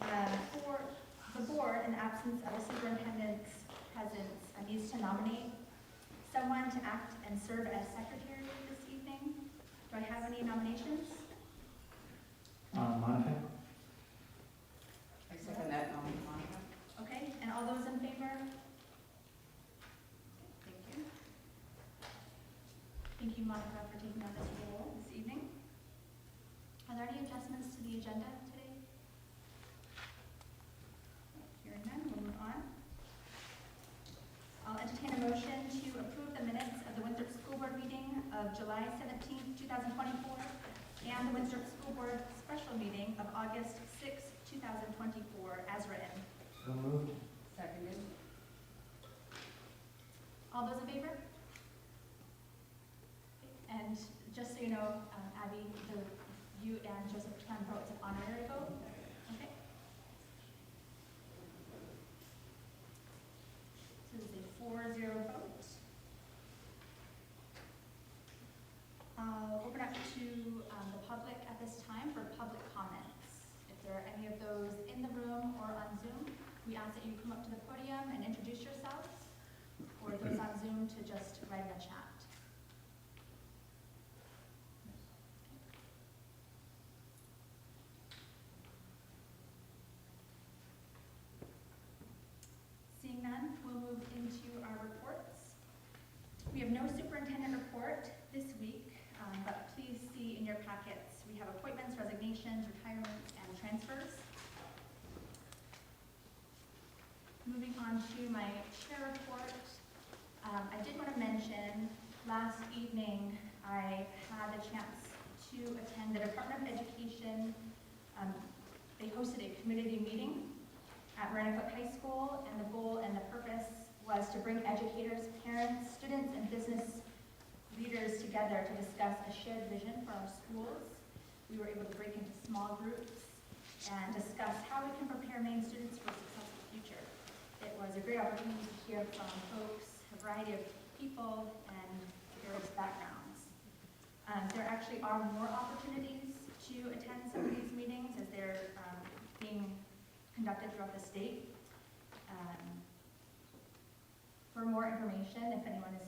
For the board, in the absence of a superintendent's presence, needs to nominate someone to act and serve as secretary this evening. Do I have any nominations? Monica? I second that nomination, Monica. Okay, and all those in favor? Thank you. Thank you, Monica, for taking on this role this evening. Are there any adjustments to the agenda today? Hearing none, we'll move on. I'll entertain a motion to approve the minutes of the Winthrop School Board meeting of July 17th, 2024, and the Winthrop School Board special meeting of August 6th, 2024, as written. So moved. Seconded. All those in favor? And just so you know, Abby, you and Joseph can vote. It's an honorary vote. Okay. So this is a 4-0 vote. I'll open up to the public at this time for public comments. If there are any of those in the room or on Zoom, we ask that you come up to the podium and introduce yourselves, or those on Zoom to just write in the chat. Seeing none, we'll move into our reports. We have no superintendent report this week, but please see in your packets, we have appointments, resignations, retirements, and transfers. Moving on to my chair report, I did want to mention last evening I had a chance to attend the Department of Education. They hosted a community meeting at Winthrop High School, and the goal and the purpose was to bring educators, parents, students, and business leaders together to discuss a shared vision for our schools. We were able to break into small groups and discuss how we can prepare Maine students for a successful future. It was a great opportunity to hear from folks, a variety of people and various backgrounds. There actually are more opportunities to attend some of these meetings as they're being conducted throughout the state. For more information, if anyone is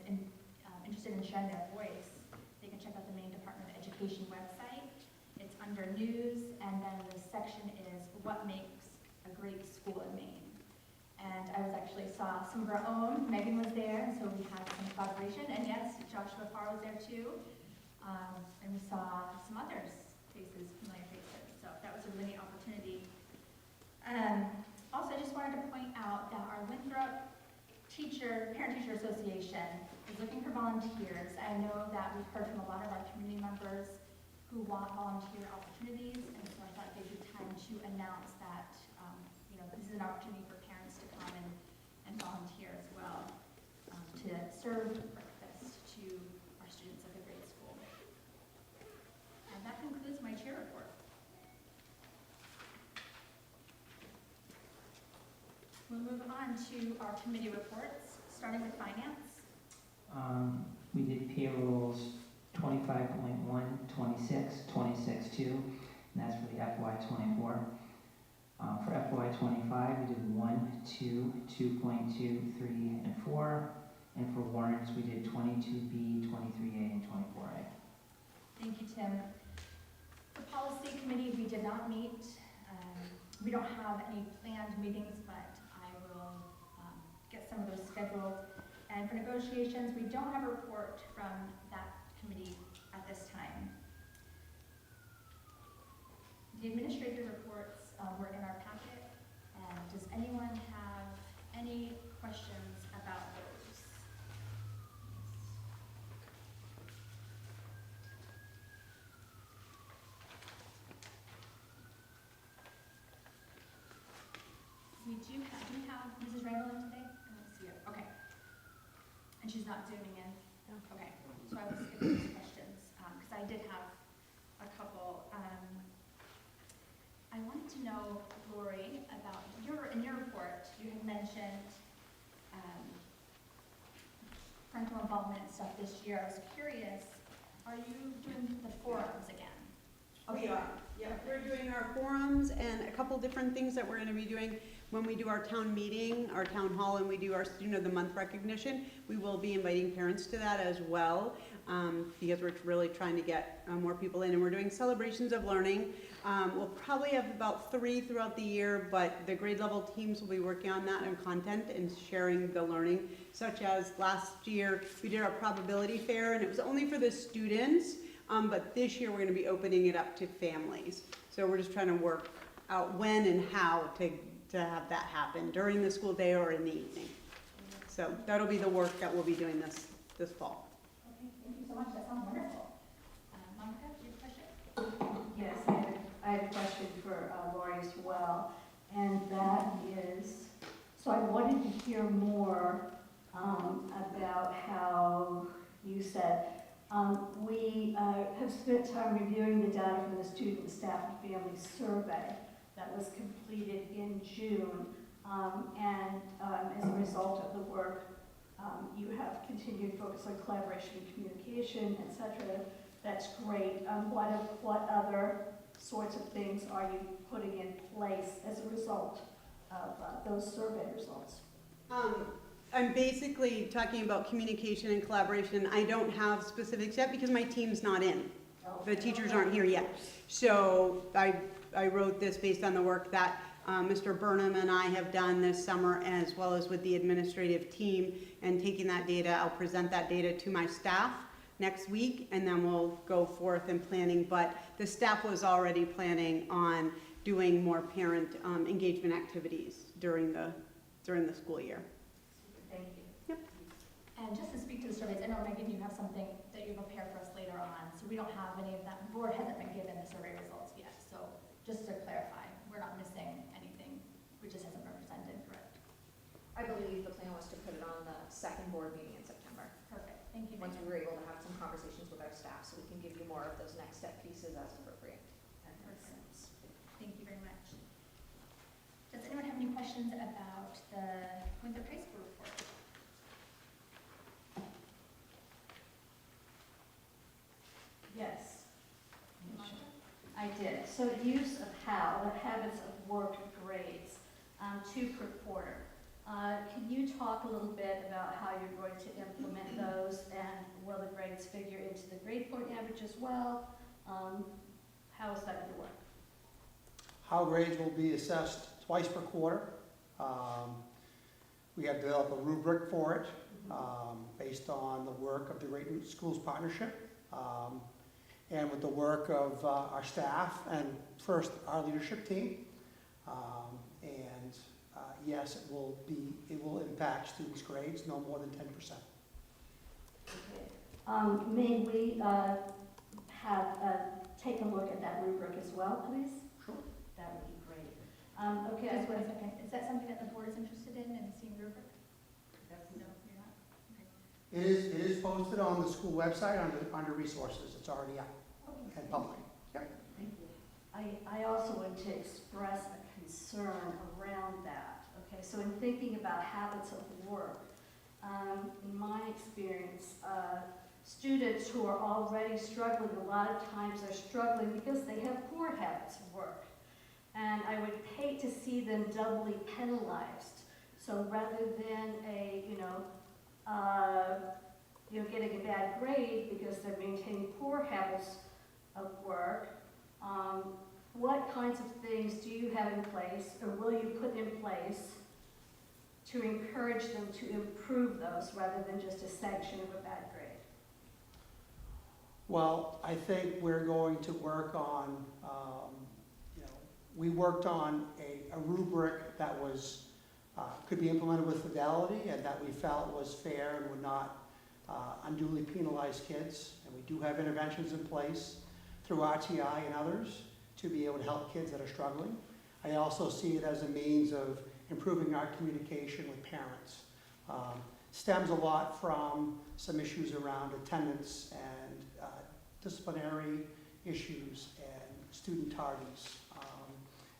interested in sharing their voice, they can check out the Maine Department of Education website. It's under news, and then the section is what makes a great school in Maine. And I saw some of our own. Megan was there, and so we had some collaboration. And yes, Joshua Farr was there too. And we saw some others, familiar faces. So that was a really neat opportunity. Also, I just wanted to point out that our Winthrop Parent-Teacher Association is looking for volunteers. I know that we've heard from a lot of our community members who want volunteer opportunities, and so I thought it'd be time to announce that this is an opportunity for parents to come and volunteer as well, to serve breakfast to our students at the grade school. And that concludes my chair report. We'll move on to our committee reports, starting with finance. We did payrolls 25.1, 26, 26.2, and that's for the FY24. For FY25, we did 1, 2, 2.2, 3, and 4. And for warrants, we did 22B, 23A, and 24A. Thank you, Tim. The policy committee, we did not meet. We don't have any planned meetings, but I will get some of those scheduled. And for negotiations, we don't have a report from that committee at this time. The administrative reports were in our packet. And does anyone have any questions about those? We do have Mrs. Rambler in today? I don't see her. Okay. And she's not zooming in? No. Okay. So I will skip those questions because I did have a couple. I wanted to know, Lori, about in your report, you had mentioned parental involvement and stuff this year. I was curious, are you doing the forums again? We are, yeah, we're doing our forums and a couple different things that we're gonna be doing when we do our town meeting, our town hall, and we do our Student of the Month recognition. We will be inviting parents to that as well, because we're really trying to get more people in, and we're doing celebrations of learning. We'll probably have about 3 throughout the year, but the grade level teams will be working on that and content and sharing the learning, such as last year, we did our probability fair, and it was only for the students. But this year, we're gonna be opening it up to families. So we're just trying to work out when and how to have that happen during the school day or in the evening. So that'll be the work that we'll be doing this fall. Okay, thank you so much, that sounds wonderful. Monica, do you have a question? Yes, I have a question for Lori as well, and that is, so I wanted to hear more about how you said, we have spent time reviewing the data from the student, staff, and family survey that was completed in June, and as a result of the work, you have continued focus on collaboration and communication, etc. That's great. What other sorts of things are you putting in place as a result of those survey results? I'm basically talking about communication and collaboration. I don't have specifics yet because my team's not in. The teachers aren't here yet. So I wrote this based on the work that Mr. Burnham and I have done this summer, as well as with the administrative team, and taking that data, I'll present that data to my staff next week, and then we'll go forth in planning. But the staff was already planning on doing more parent engagement activities during the school year. Thank you. Yep. And just to speak to the surveys, I know, Megan, you have something that you prepared for us later on, so we don't have any of that. The board hasn't been given the survey results yet, so just to clarify, we're not missing anything, we just hasn't been presented, correct? I believe the plan was to put it on the second board meeting in September, Perfect, thank you. once we were able to have some conversations with our staff, so we can give you more of those next step pieces as appropriate. That makes sense. Thank you very much. Does anyone have any questions about the Winthrop High School report? Yes, Monica? I did. So use of how, the habits of work grades, 2 per quarter. Can you talk a little bit about how you're going to implement those, and will the grades figure into the grade point average as well? How is that going to work? How grades will be assessed twice per quarter. We have developed a rubric for it based on the work of the Great Root Schools Partnership and with the work of our staff and first our leadership team. Yes, it will impact students' grades no more than 10%. Okay. May we take a look at that rubric as well, please? Sure. That would be great. Okay. Just one second, is that something that the board is interested in seeing rubric? No, you're not? Okay. It is posted on the school website under resources. It's already up Okay. and public. Yep. Thank you. I also want to express a concern around that. Okay, so in thinking about habits of work, in my experience, students who are already struggling, a lot of times are struggling because they have poor habits of work. And I would hate to see them doubly penalized. So rather than getting a bad grade because they're maintaining poor habits of work, what kinds of things do you have in place, or will you put in place to encourage them to improve those rather than just a sanction of a bad grade? Well, I think we're going to work on, we worked on a rubric that was, could be implemented with fidelity and that we felt was fair and would not unduly penalize kids. And we do have interventions in place through RTI and others to be able to help kids that are struggling. I also see it as a means of improving our communication with parents. Stems a lot from some issues around attendance and disciplinary issues and student tardies,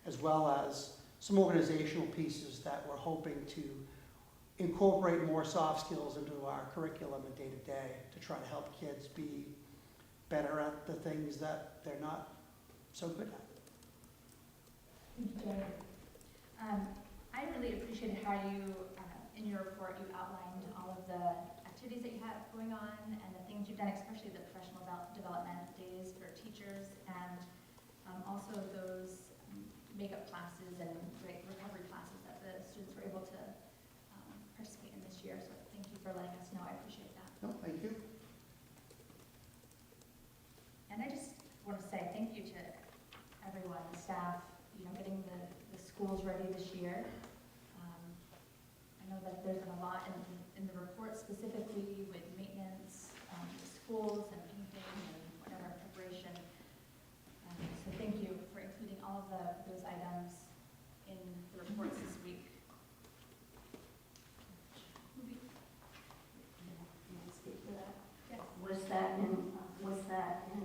as well as some organizational pieces that we're hoping to incorporate more soft skills into our curriculum and day-to-day to try to help kids be better at the things that they're not so good. I really appreciated how you, in your report, you outlined all of the activities that you have going on and the things you've done, especially the professional development days for teachers, and also those makeup classes and recovery classes that the students were able to participate in this year. So thank you for letting us know. I appreciate that. No, thank you. And I just want to say thank you to everyone, the staff, getting the schools ready this year. I know that there's been a lot in the report specifically with maintenance, schools and painting and whatever preparation. So thank you for including all of those items in the reports this week. Speak to that. Yes. Was that in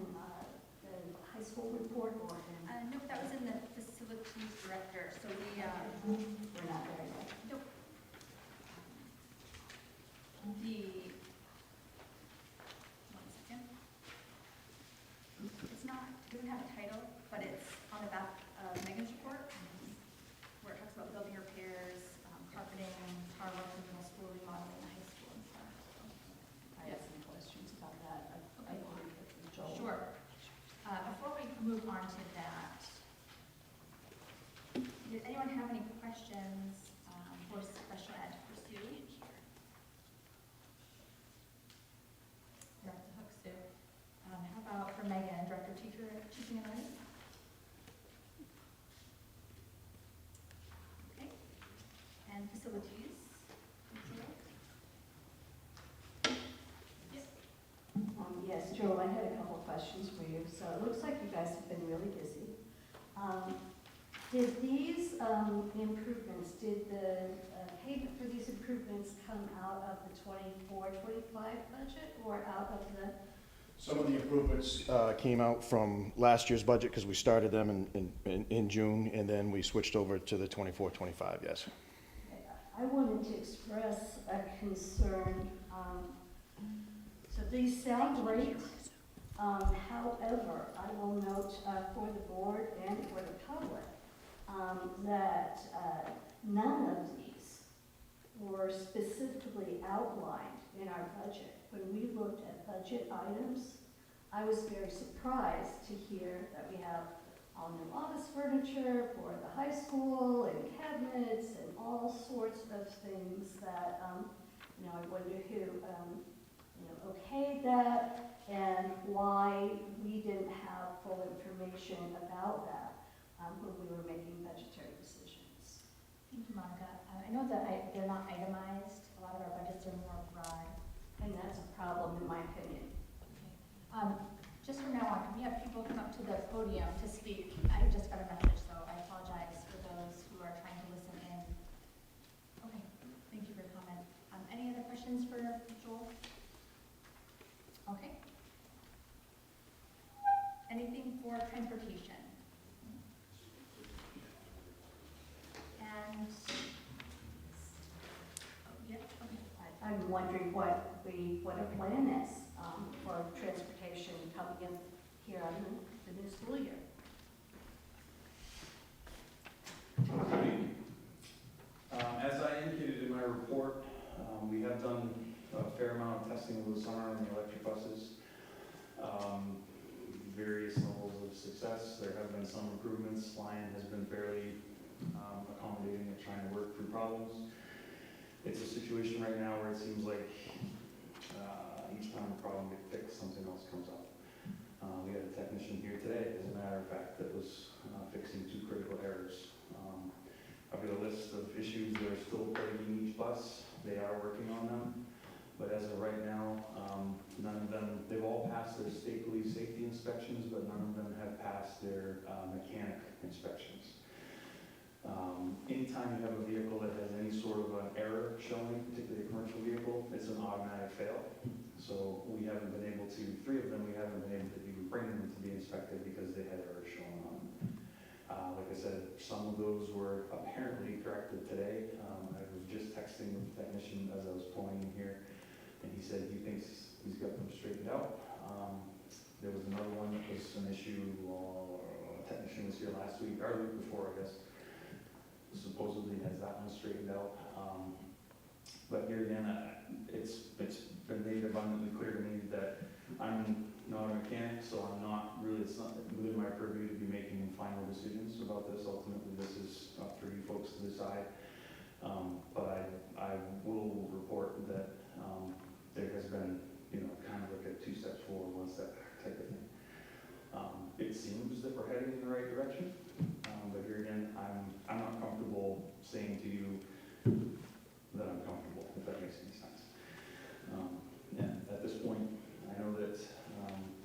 the high school report or in? No, that was in the facilities director. So we, We're not there yet. nope. One second. It doesn't have a title, but it's on the back of Megan's report, where it talks about building repairs, carpeting, tar work in middle school, remodeling the high school and stuff. I have some questions about that. I agree with Joel. Sure. Before we move on to that, did anyone have any questions for special ed for Sue? You're off the hook, Sue. How about for Megan, Director of Teaching and Learning? Okay. And facilities? Yes. Yes, Joel, I had a couple of questions for you. So it looks like you guys have been really busy. Did these improvements, did the payment for these improvements come out of the 24-25 budget or out of the? Some of the improvements came out from last year's budget because we started them in June, and then we switched over to the 24-25, yes. I wanted to express a concern. So these sound great. However, I will note for the board and for the public that none of these were specifically outlined in our budget. When we looked at budget items, I was very surprised to hear that we have all new office furniture for the high school and cabinets and all sorts of things that, I wonder who, okayed that and why we didn't have full information about that when we were making budgetary decisions. Thank you, Monica. I know that they're not itemized. A lot of our budgets are more broad. And that's a problem in my opinion. Just from now on, can we have people come up to the podium to speak? I just got a message, so I apologize for those who are trying to listen in. Okay, thank you for your comment. Any other questions for Joel? Okay. Anything for transportation? And, yeah, okay. I'm wondering what our plan is for transportation coming in here on the new school year. As I indicated in my report, we have done a fair amount of testing over the summer on the electric buses. Various levels of success. There have been some improvements. Lion has been fairly accommodating and trying to work through problems. It's a situation right now where it seems like each time a problem gets fixed, something else comes up. We had a technician here today, as a matter of fact, that was fixing 2 critical errors. I've got a list of issues that are still plaguing each bus. They are working on them, but as of right now, none of them, they've all passed their state police safety inspections, but none of them have passed their mechanic inspections. Anytime you have a vehicle that has any sort of an error showing, particularly a commercial vehicle, it's an automatic fail. So we haven't been able to, 3 of them, we haven't been able to even bring them to be inspected because they had errors showing on them. Like I said, some of those were apparently corrected today. I was just texting with the technician as I was pulling in here, and he said he thinks he's got them straightened out. There was another one that was an issue 10 technician was here last week, or the week before, I guess, supposedly has that one straightened out. But here again, it's been made abundantly clear to me that I'm not a mechanic, so I'm not really, it's not within my purview to be making final decisions about this. Ultimately, this is up for you folks to decide. But I will report that there has been, kind of like a 2 steps forward, 1 step back type of thing. It seems that we're heading in the right direction, but here again, I'm not comfortable saying to you that I'm comfortable, if that makes any sense. And at this point, I know that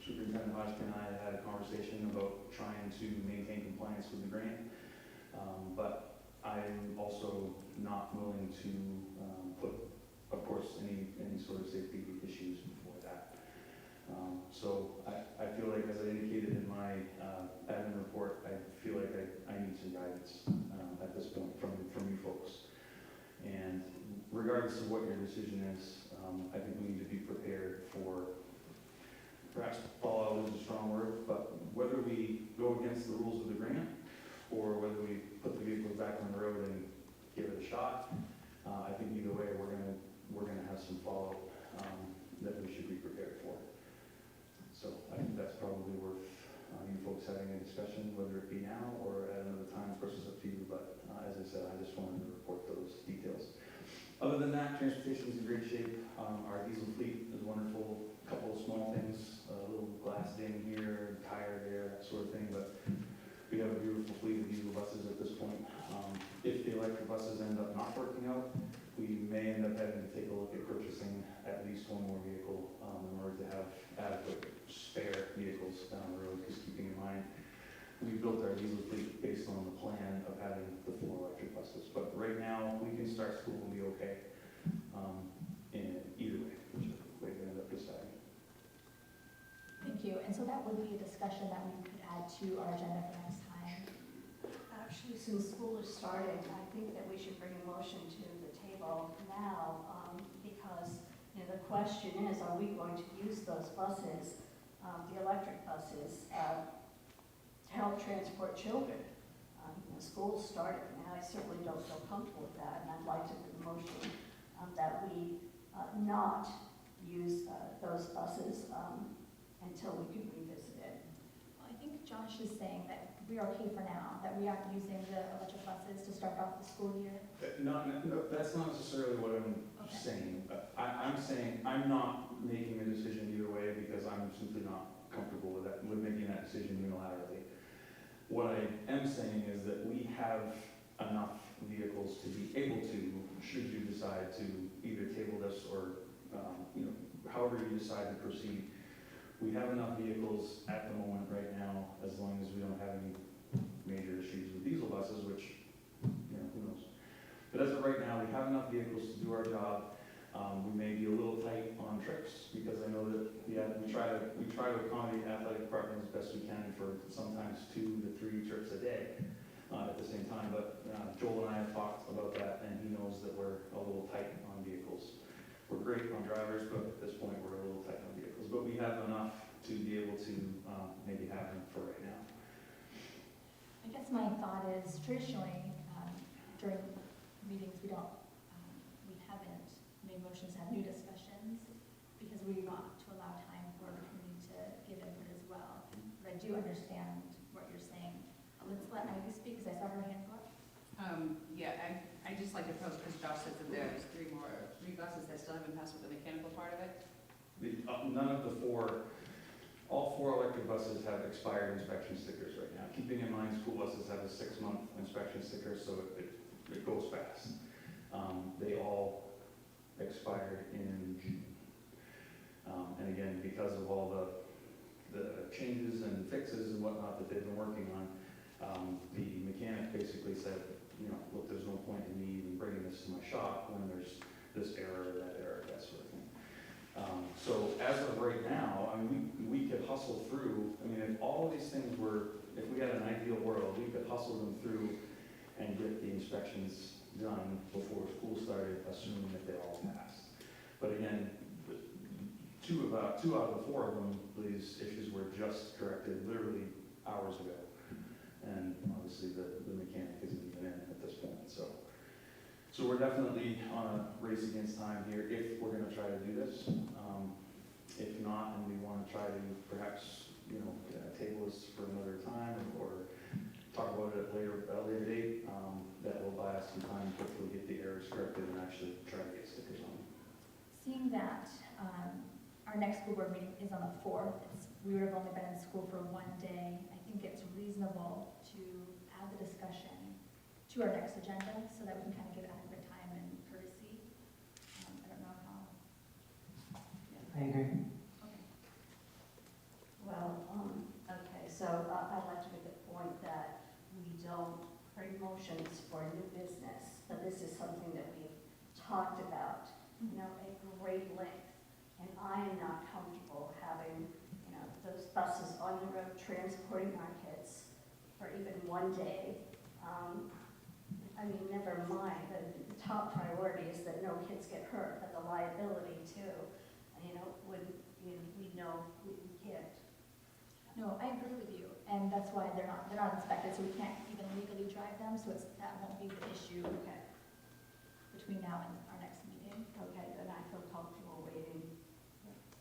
Superintendent Hodgkin and I had a conversation about trying to maintain compliance with the grant, but I'm also not willing to put, of course, any sort of safety issues before that. So I feel like, as I indicated in my admin report, I feel like I need some guidance at this point from you folks. And regardless of what your decision is, I think we need to be prepared for, perhaps fallout is a strong word, but whether we go against the rules of the grant or whether we put the vehicles back on the road and give it a shot, I think either way we're gonna have some fallout that we should be prepared for. So I think that's probably worth you folks having a discussion, whether it be now or at another time. Of course, it's up to you, but as I said, I just wanted to report those details. Other than that, transportation is in great shape. Our diesel fleet is wonderful. A couple of small things, a little glass ding here, tire there, that sort of thing, but we have a beautiful fleet of diesel buses at this point. If the electric buses end up not working out, we may end up having to take a look at purchasing at least 1 more vehicle in order to have adequate spare vehicles down the road, because keeping in mind, we built our diesel fleet based on the plan of having the 4 electric buses. But right now, we can start school and be okay in either way, whichever way we end up deciding. Thank you. And so that would be a discussion that we could add to our agenda for next time. Actually, since school is starting, I think that we should bring a motion to the table now, because, the question is, are we going to use those buses, the electric buses, to help transport children? School's starting now. I certainly don't feel comfortable with that, and I'd like to put a motion that we not use those buses until we can revisit it. Well, I think Josh is saying that we're okay for now, that we aren't using the electric buses to start off the school year. No, that's not necessarily what I'm saying. I'm saying I'm not making a decision either way because I'm simply not comfortable with that, with making that decision unilaterally. What I am saying is that we have enough vehicles to be able to, should you decide to either table this or, however you decide to proceed, we have enough vehicles at the moment right now, as long as we don't have any major issues with diesel buses, which, who knows. But as of right now, we have enough vehicles to do our job. We may be a little tight on trips, because I know that, we try to accommodate athletic department as best we can for sometimes 2 to 3 trips a day at the same time. But Joel and I have talked about that, and he knows that we're a little tight on vehicles. We're great on drivers, but at this point, we're a little tight on vehicles. But we have enough to be able to maybe have them for right now. I guess my thought is traditionally, during meetings, we haven't made motions to have new discussions because we want to allow time for the community to give input as well. But I do understand what you're saying. Let's let Ivy speak, because I saw her hand go up. I just like to propose, because Josh said that there's 3 buses that still haven't passed with the mechanical part of it. None of the 4, all 4 electric buses have expired inspection stickers right now. Keeping in mind, school buses have a 6-month inspection sticker, so it goes fast. They all expired in June. And again, because of all the changes and fixes and whatnot that they've been working on, the mechanic basically said, look, there's no point in me even bringing this to my shop when there's this error, that sort of thing. So as of right now, we could hustle through. If all of these things if we had an ideal world, we could hustle them through and get the inspections done before school started, assuming that they all passed. But again, 2 out of the 4 of them, these issues were just corrected literally hours ago. and obviously the mechanic isn't even in at this point, so. So we're definitely on a race against time here if we're gonna try to do this. If not, and we wanna try to perhaps, table this for another time or talk about it at a later date, that will buy us some time to hopefully get the errors corrected and actually try to get stickers on. Seeing that our next school board meeting is on the 4th, we would have only been in school for one day, I think it's reasonable to add the discussion to our next agenda so that we can kind of give adequate time and courtesy. I don't know how. I agree. Okay. Well, okay, so I'd like to make the point that we don't bring motions for new business, but this is something that we've talked about, at great length. And I am not comfortable having, those buses on the road transporting our kids for even one day. Never mind, the top priority is that no kids get hurt, but the liability too, when, we know we can't. No, I agree with you, and that's why they're not inspected, so we can't even legally drive them, so that won't be the issue Okay, between now and our next meeting. okay, then I feel comfortable waiting.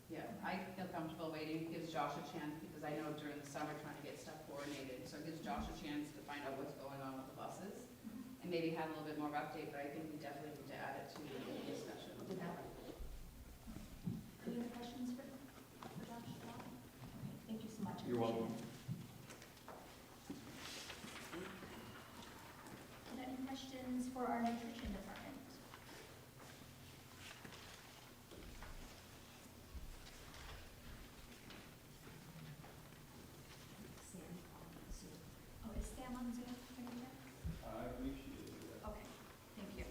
Yeah, I feel comfortable waiting, gives Josh a chance, because I know during the summer trying to get stuff coordinated, so it gives Josh a chance to find out what's going on with the buses, and maybe have a little bit more update, but I think we definitely need to add it to the discussion. Did that. Any other questions for Josh at all? Okay, thank you so much. I You're appreciate welcome. it. Any questions for our nutrition department? Oh, is Sam on Zoom? I believe she is. Okay, thank you.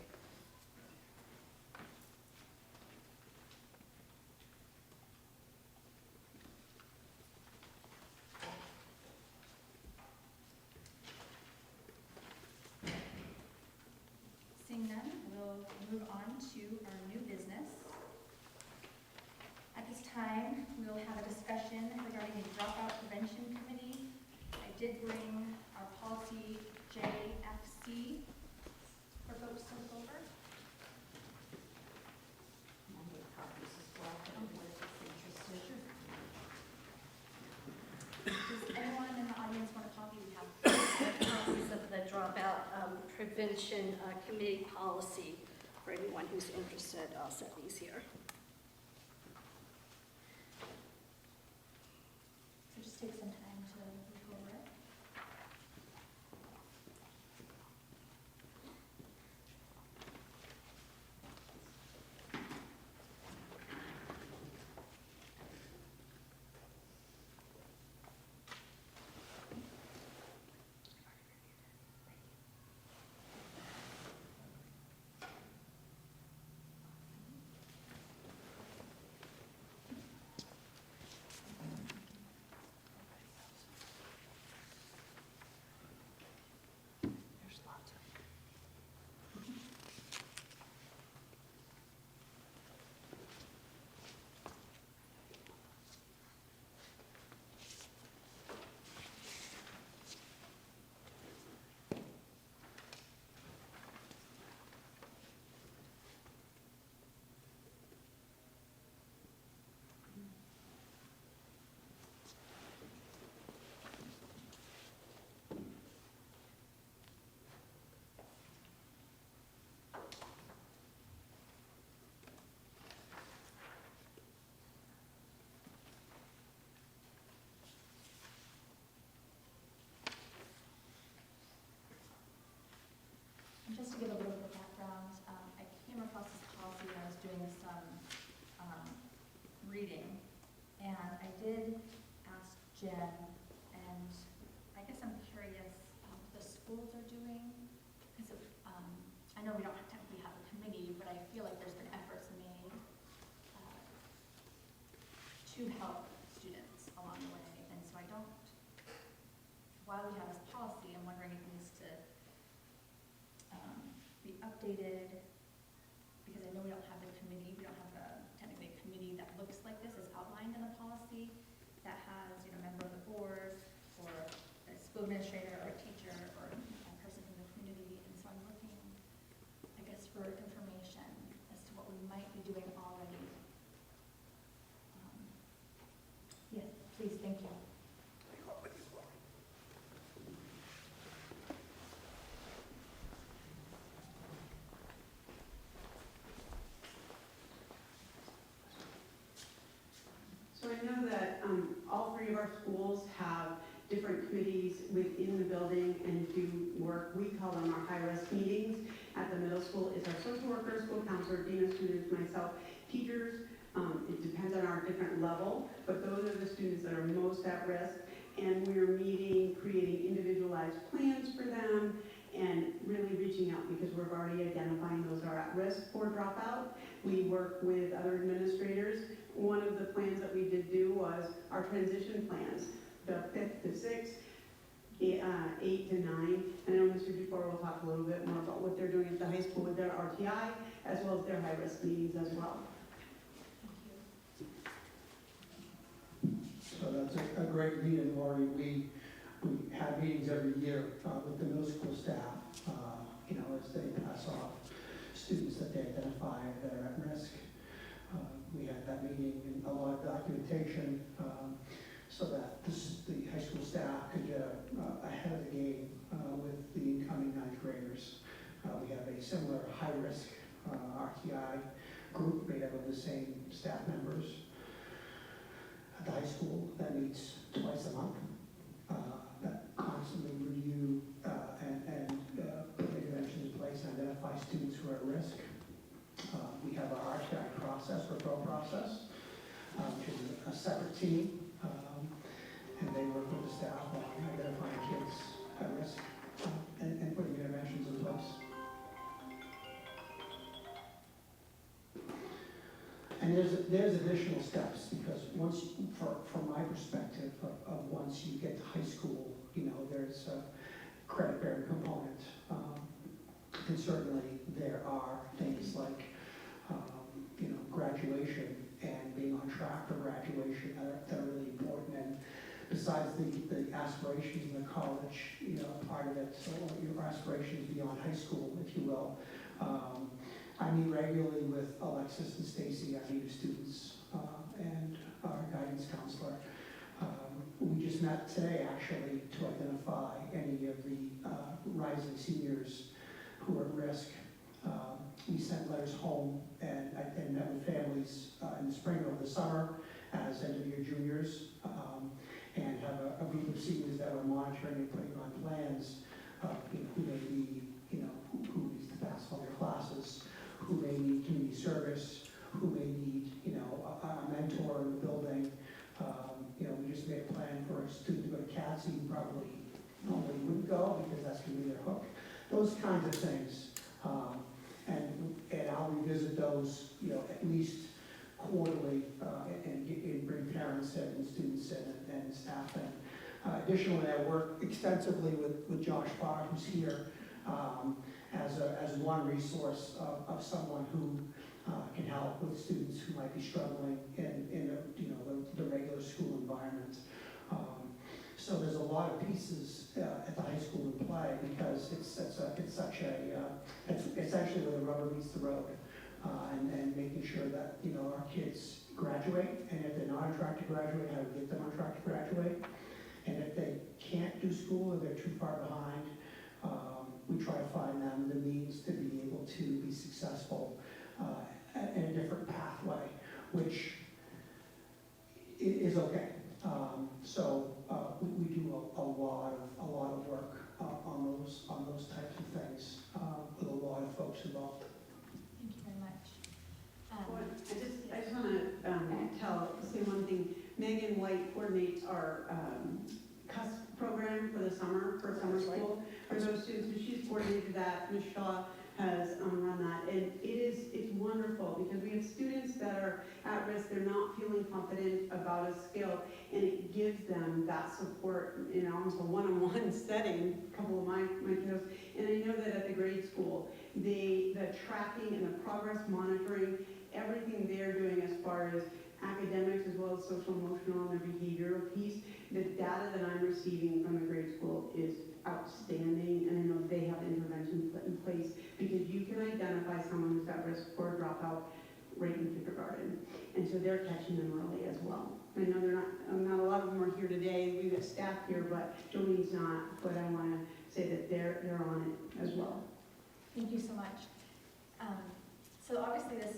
Seeing none, we'll move on to our new business. At this time, we'll have a discussion regarding the dropout prevention committee. I did bring our policy JFC for folks to look over. I need copies as well, if anyone's interested. Does anyone in the audience want a copy? We have Copies of the dropout prevention committee policy. For anyone who's interested, I'll set these here. So just take some time to look over it. There's lots of. And just to give a little bit of background, I came across this policy when I was doing some reading, and I did ask Jen, and I guess I'm curious what the schools are doing, because I know we don't technically have a committee, but I feel like there's been efforts made to help students along the way, and so I don't, while we have this policy, I'm wondering if it needs to be updated, because I know we don't have the committee, we don't have technically a committee that looks like this as outlined in the policy, that has, a member of the board, or a school administrator, or a different committees within the building and do work. We call them our high-risk meetings. At the middle school is our social worker, school counselor, dean of students, myself, teachers. It depends on our different level, but those are the students that are most at risk. And we're meeting, creating individualized plans for them, and really reaching out because we're already identifying those are at risk for dropout. We work with other administrators. One of the plans that we did do was our transition plans, the 5th to 6th, 8 to 9. And I know Mr. Dufour will talk a little bit more about what they're doing at the high school with their RTI, as well as their high-risk meetings as well. So that's a great lead, and Lori, we have meetings every year with the middle school staff, as they pass off students that they identify that are at risk. We had that meeting and a lot of documentation so that the high school staff could get ahead of the game with the incoming ninth graders. We have a similar high-risk RTI group made up of the same staff members at the high school that meets twice a month, that constantly review and put interventions in place and identify students who are at risk. We have our RTI process, referral process, which is a separate team, and they work with the staff on identifying kids at risk and putting interventions in place. And there's additional steps, because from my perspective of once you get to high school, there's a credit bearing component. And certainly there are things like, graduation and being on track for graduation that are really important. And besides the aspirations in the college, part of it, so your aspirations beyond high school, if you will. I meet regularly with Alexis and Stacy, our native students, and our guidance counselor. We just met today, actually, to identify any of the rising seniors who are at risk. We sent letters home and met with families in the spring over the summer as end-of-year juniors, and have a group of seniors that we're monitoring and putting on plans of who may be, who needs to pass all their classes, who may need community service, who may need, a mentor in the building. We just made a plan for a student to go to CATS who probably normally wouldn't go because that's going to be their hook. Those kinds of things. And I'll revisit those, at least quarterly, and bring parents in and students in and staff in. Additionally, I work extensively with Josh Farr, who's here, as one resource of someone who can help with students who might be struggling in the regular school environment. So there's a lot of pieces at the high school in play, because it's actually where the rubber meets the road, and making sure that our kids graduate, and if they're not on track to graduate, how to get them on track to graduate, and if they can't do school or they're too far behind, we try to find them the means to be able to be successful in a different pathway, which is okay. So we do a lot of work on those types of things with a lot of folks involved. Thank you very much. I just want to say one thing. Megan White coordinates our CUS program for the summer school for those students. So she's coordinated that. Ms. Shaw has run that, and it's wonderful because we have students that are at risk. They're not feeling confident about a skill, and it gives them that support in almost a one-on-one setting. A couple of my kiddos, and I know that at the grade school, the tracking and the progress monitoring, everything they're doing as far as academics as well as social emotional and the behavioral piece, the data that I'm receiving from the grade school is outstanding, and I know they have interventions put in place because you can identify someone who's at risk for a dropout right in kindergarten, and so they're catching them early as well. I know not a lot of them are here today. We've got staff here, but Jolene's not. But I want to say that they're on it as well. Thank you so much. So obviously this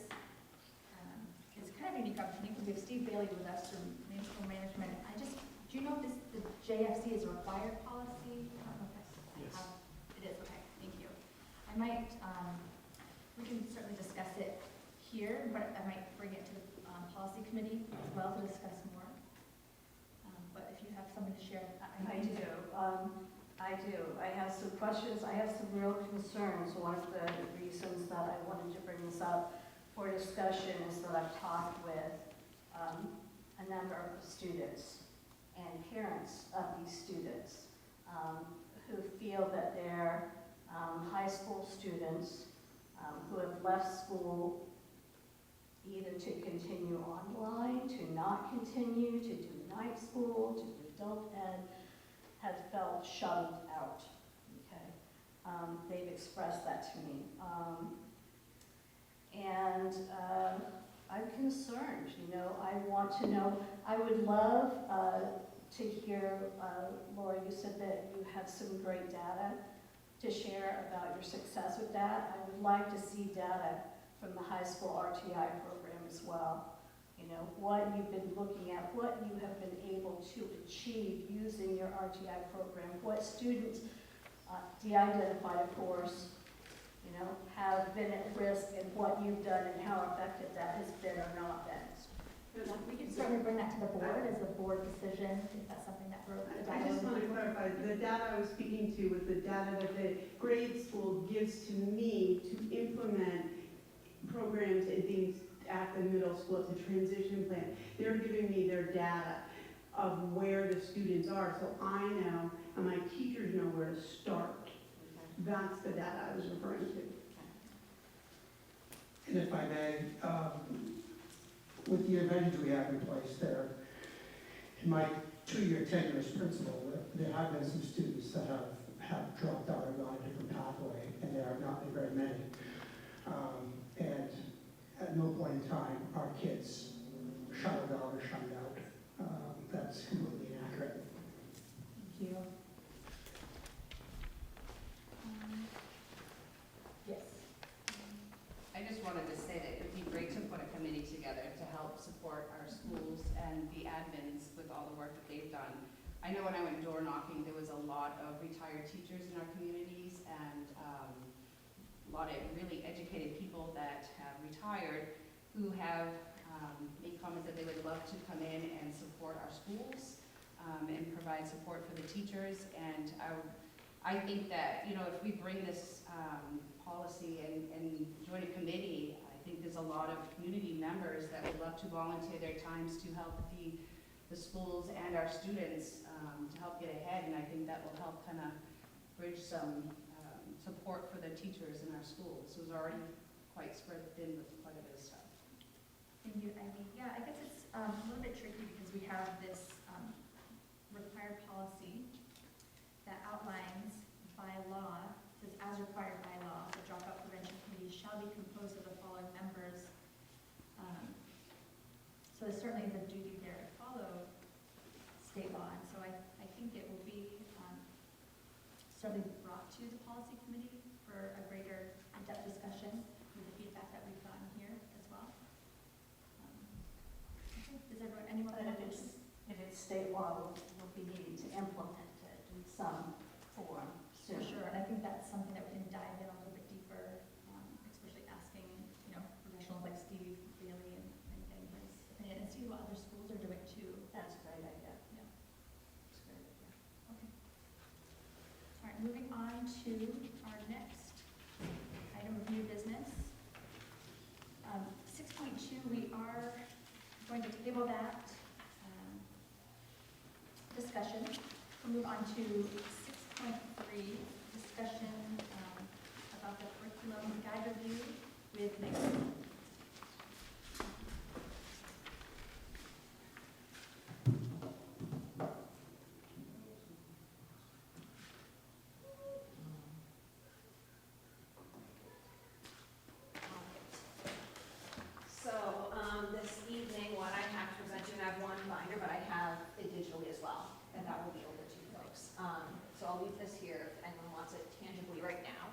is kind of a unique opportunity because we have Steve Bailey with us from Municipal Management. I just Do you know if the JFC is a required policy? I don't know if that's, Yes. it is, okay, thank you. I might, we can certainly discuss it here, but I might bring it to the policy committee as well to discuss more. But if you have something to share, I do. I do. I have some questions. I have some real concerns. One of the reasons that I wanted to bring this up for discussion is that I've talked with a number of students and parents of these students who feel that they're high school students who have left school either to continue online, to not continue, to do night school, to do adult ed, have felt shuttled out, okay? They've expressed that to me. And I'm concerned, you know, I want to know, I would love to hear, Laura, you said that you have some great data to share about your success with that. I would like to see data from the high school RTI program as well. You know, what you've been looking at, what you have been able to achieve using your RTI program, what students, de-identified of course, you know, have been at risk, and what you've done and how effective that has been or not been. we can certainly bring that to the board as a board decision, if that's something that we're. I just want to clarify, the data I was speaking to was the data that the grade school gives to me to implement programs and things at the middle school, it's a transition plan. They're giving me their data of where the students are, so I know, and my teachers know where to start. That's the data I was referring to. And if I may, with the interventions we have in place there, in my 2-year tenure as principal, there have been some students that have dropped out or gone a different pathway, and there have not been very many. And at no point in time are kids shuttled out or shunned out. That's completely inaccurate. Thank you. Yes. I just wanted to say that it'd be great to put a committee together to help support our schools and the admins with all the work that they've done. I know when I went door knocking, there was a lot of retired teachers in our communities and a lot of really educated people that have retired who have made comments that they would love to come in and support our schools and provide support for the teachers. And I think that, you know, if we bring this policy and join a committee, I think there's a lot of community members that would love to volunteer their times to help the schools and our students to help get ahead. And I think that will help kind of bridge some support for the teachers in our schools, who's already quite spread thin with quite a bit of stuff. Thank you, Ivy. Yeah, I guess it's a little bit tricky because we have this required policy that outlines by law, says as required by law, the dropout prevention committee shall be composed of the following members. So there certainly is a duty there to follow state law, and so I think it will be certainly brought to the policy committee for a greater in-depth discussion with the feedback that we've gotten here as well. Okay. Does anyone But have if it's state law, we'll be needing to implement it in some form For soon. sure, and I think that's something that we can dive in a little bit deeper, especially asking, you know, professionals like Steve Bailey and getting his opinion, and see what other schools are doing too. That's a great idea. Yeah. That's a great idea. Okay. All right, moving on to our next item of new business. 6.2, we are going to table that discussion. We'll move on to 6.3, discussion about the curriculum guide review with Megan. So, this evening, what I have to present you, I have one binder, but I have it digitally as well, and that will be over to you folks. So I'll leave this here if anyone wants it tangibly right now.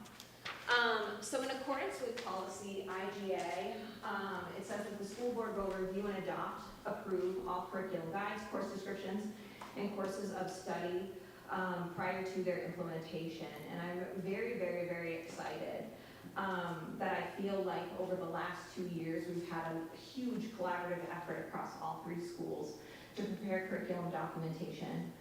So in accordance with policy IGA, it says that the school board will review and adopt, approve all curriculum guides, course descriptions, and courses of study prior to their implementation. And I'm very, very, very excited that I feel like over the last 2 years, we've had a huge collaborative effort across all 3 schools to prepare curriculum documentation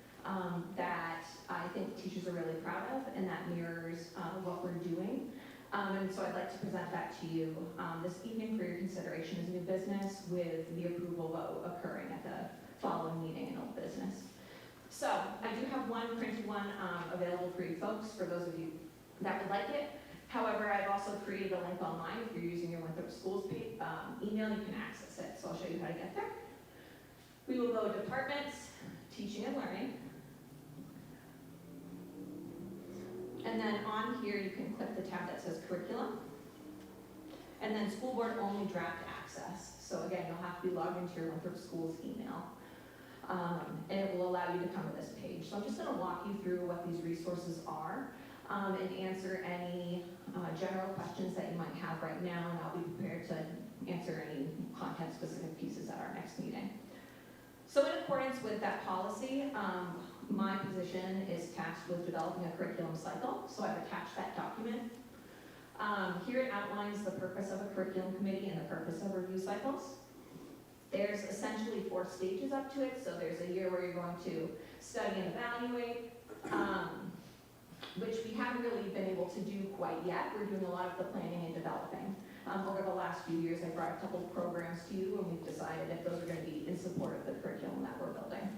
that I think teachers are really proud of and that mirrors what we're doing. And so I'd like to present that to you this evening for your consideration as new business, with the approval vote occurring at the following meeting in old business. So I do have one printed one available for you folks, for those of you that would like it. However, I've also created a link online. If you're using your Winthrop Schools email, you can access it. So I'll show you how to get there. We will go departments, teaching and learning. And then on here, you can click the tab that says curriculum. And then school board only draft access. So again, you'll have to be logged into your Winthrop Schools email. And it will allow you to come to this page. So I'm just gonna walk you through what these resources are and answer any general questions that you might have right now, and I'll be prepared to answer any content-specific pieces at our next meeting. So in accordance with that policy, my position is tasked with developing a curriculum cycle, so I've attached that document. Here it outlines the purpose of a curriculum committee and the purpose of review cycles. There's essentially 4 stages up to it, so there's a year where you're going to study and evaluate, which we haven't really been able to do quite yet. We're doing a lot of the planning and developing. Over the last few years, I brought a couple of programs to you, and we've decided if those are going to be in support of the curriculum that we're building.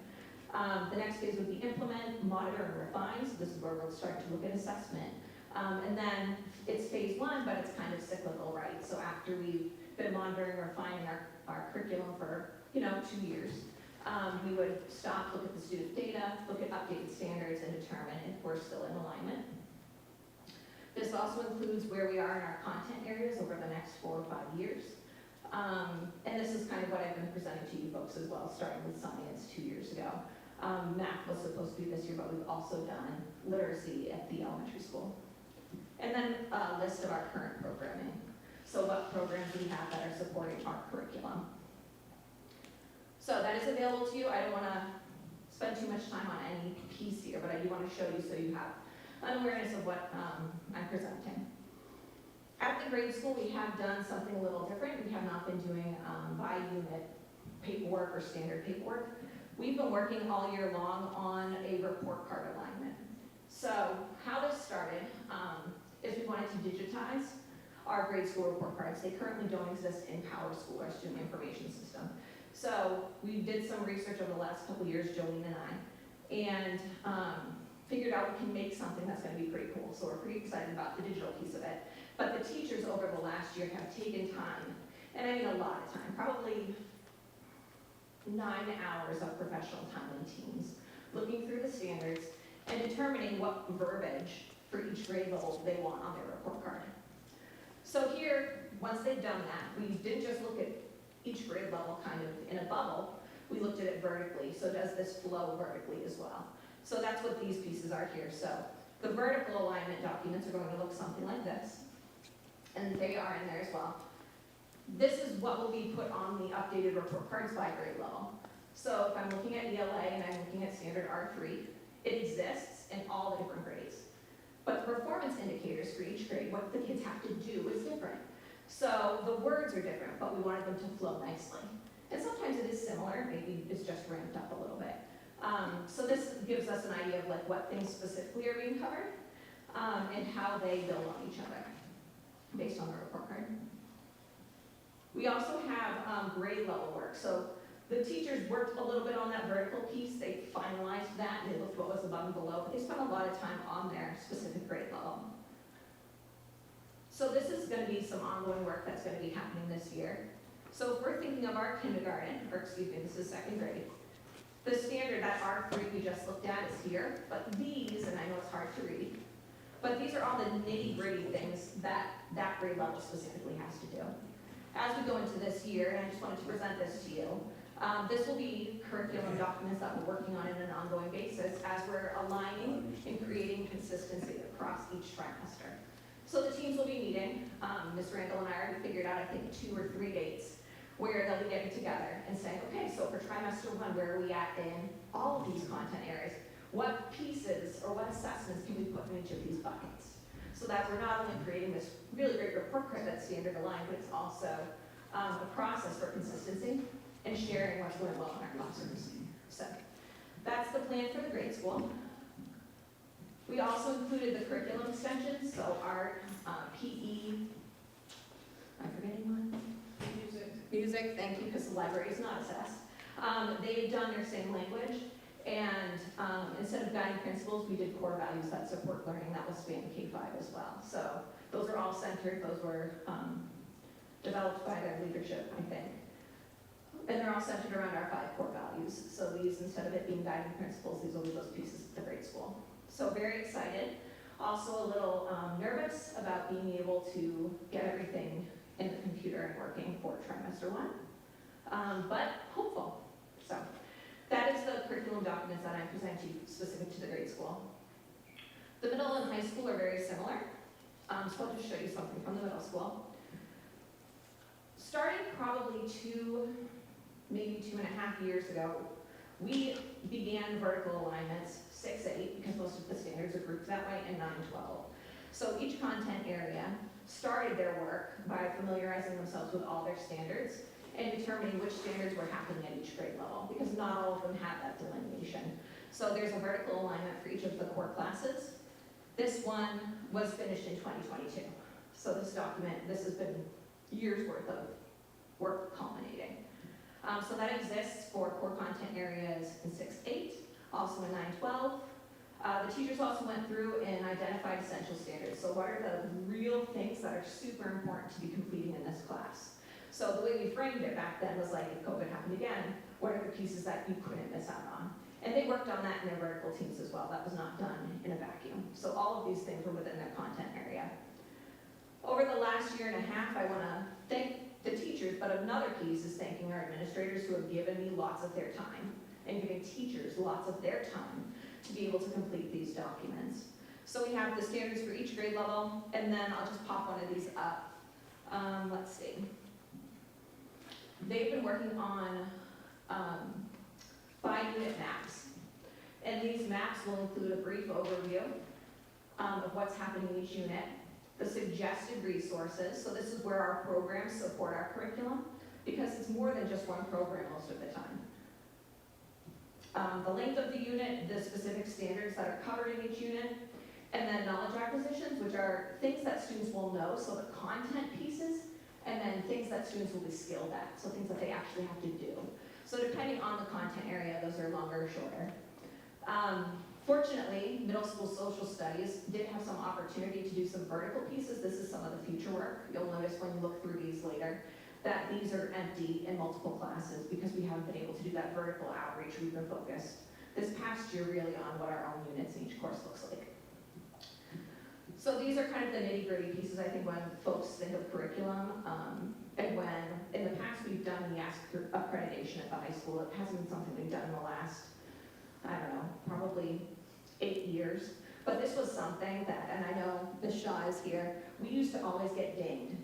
The next phase would be implement, monitor, and refine. So this is where we'll start to look at assessment. And then it's phase 1, but it's kind of cyclical, right? So after we've been monitoring, refining our curriculum for 2 years, we would stop, look at the student data, look at updated standards, and determine if we're still in alignment. This also includes where we are in our content areas over the next 4 or 5 years. And this is kind of what I've been presenting to you folks as well, starting with science 2 years ago. Math was supposed to be this year, but we've also done literacy at the elementary school. And then a list of our current programming. So what programs we have that are supporting our curriculum. So that is available to you. I don't want to spend too much time on any piece here, but I do want to show you so you have an awareness of what I'm presenting. At the grade school, we have done something a little different. We have not been doing by unit paperwork or standard paperwork. We've been working all year long on a report card alignment. So how this started is we wanted to digitize our grade school report cards. They currently don't exist in PowerSchool, our student information system. So we did some research over the last couple of years, Jolene and I, and figured out we can make something that's going to be pretty cool. So we're pretty excited about the digital piece of it. But the teachers over the last year have taken time, and I mean a lot of time, probably 9 hours of professional time in teams, looking through the standards and determining what verbiage for each grade level they want on their report card. So here, once they've done that, we didn't just look at each grade level kind of in a bubble, we looked at it vertically. So does this flow vertically as well? So that's what these pieces are here. So the vertical alignment documents are going to look something like this, and they are in there as well. This is what will be put on the updated report cards by grade level. So if I'm looking at ELA and I'm looking at standard R3, it exists in all the different grades. But the performance indicators for each grade, what the kids have to do is different. So the words are different, but we wanted them to flow nicely. And sometimes it is similar, maybe it's just ramped up a little bit. So this gives us an idea of like what things specifically are being covered and how they build on each other based on the report card. We also have grade level work. So the teachers worked a little bit on that vertical piece. They finalized that and they looked what was above and below, but they spent a lot of time on their specific grade level. So this is going to be some ongoing work that's going to be happening this year. So if we're thinking of our kindergarten, or excuse me, this is 2nd grade, the standard, that R3 we just looked at is here, but these, and I know it's hard to read, but these are all the nitty-gritty things that that grade level specifically has to do. As we go into this year, and I just wanted to present this to you, this will be curriculum documents that we're working on in an ongoing basis as we're aligning and creating consistency across each trimester. So the teams will be meeting. Ms. Randall and I already figured out, I think, 2 or 3 dates where they'll be getting together and saying, okay, so for trimester 1, where are we at in all of these content areas. What pieces or what assessments can we put in each of these buckets? So that we're not only creating this really great report card that's standard aligned, but it's also a process for consistency and sharing what's going well in our classrooms. So that's the plan for the grade school. We also included the curriculum extensions, so art, PE, am I forgetting one? Music, thank you, because the library is not assessed. They've done their same language, and instead of guiding principles, we did core values that support learning. That will span K-5 as well. So those are all centered, those were developed by their leadership, I think. And they're all centered around our 5 core values. So these, instead of it being guiding principles, these will be those pieces of the grade school. So very excited. Also a little nervous about being able to get everything in the computer and working for trimester 1, but hopeful. So that is the curriculum documents that I'm presenting specific to the grade school. The middle and high school are very similar. So I'll just show you something from the middle school. Starting probably maybe 2.5 years ago, we began vertical alignments 6-8, because most of the standards are grouped that way, and 9-12. So each content area started their work by familiarizing themselves with all their standards and determining which standards were happening at each grade level, because not all of them have that delineation. So there's a vertical alignment for each of the core classes. This one was finished in 2022. So this document, this has been years worth of work culminating. So that exists for core content areas in 6-8, also in 9-12. The teachers also went through and identified essential standards. So what are the real things that are super important to be completing in this class? So the way we framed it back then was like, if COVID happened again, what are the pieces that you couldn't miss out on? And they worked on that in their vertical teams as well. That was not done in a vacuum. So all of these things were within their content area. Over the last 1.5 years, I want to thank the teachers, but another piece is thanking our administrators who have given me lots of their time and giving teachers lots of their time to be able to complete these documents. So we have the standards for each grade level, and then I'll just pop one of these up. Let's see. They've been working on 5-unit maps, and these maps will include a brief overview of what's happening in each unit, the suggested resources, so this is where our programs support our curriculum, because it's more than just one program most of the time. The length of the unit, the specific standards that are covered in each unit, and then knowledge acquisitions, which are things that students will know, so the content pieces, and then things that students will be skilled at, so things that they actually have to do. So depending on the content area, those are longer or shorter. Fortunately, middle school social studies did have some opportunity to do some vertical pieces. This is some of the future work. You'll notice when you look through these later that these are empty in multiple classes because we haven't been able to do that vertical outreach. We've been focused this past year really on what our own units in each course looks like. So these are kind of the nitty-gritty pieces, I think, when folks think of curriculum. And when, in the past, we've done the ASK accreditation at the high school. It hasn't been something we've done in the last, I don't know, probably 8 years. But this was something that, and I know Ms. Shaw is here, we used to always get dinged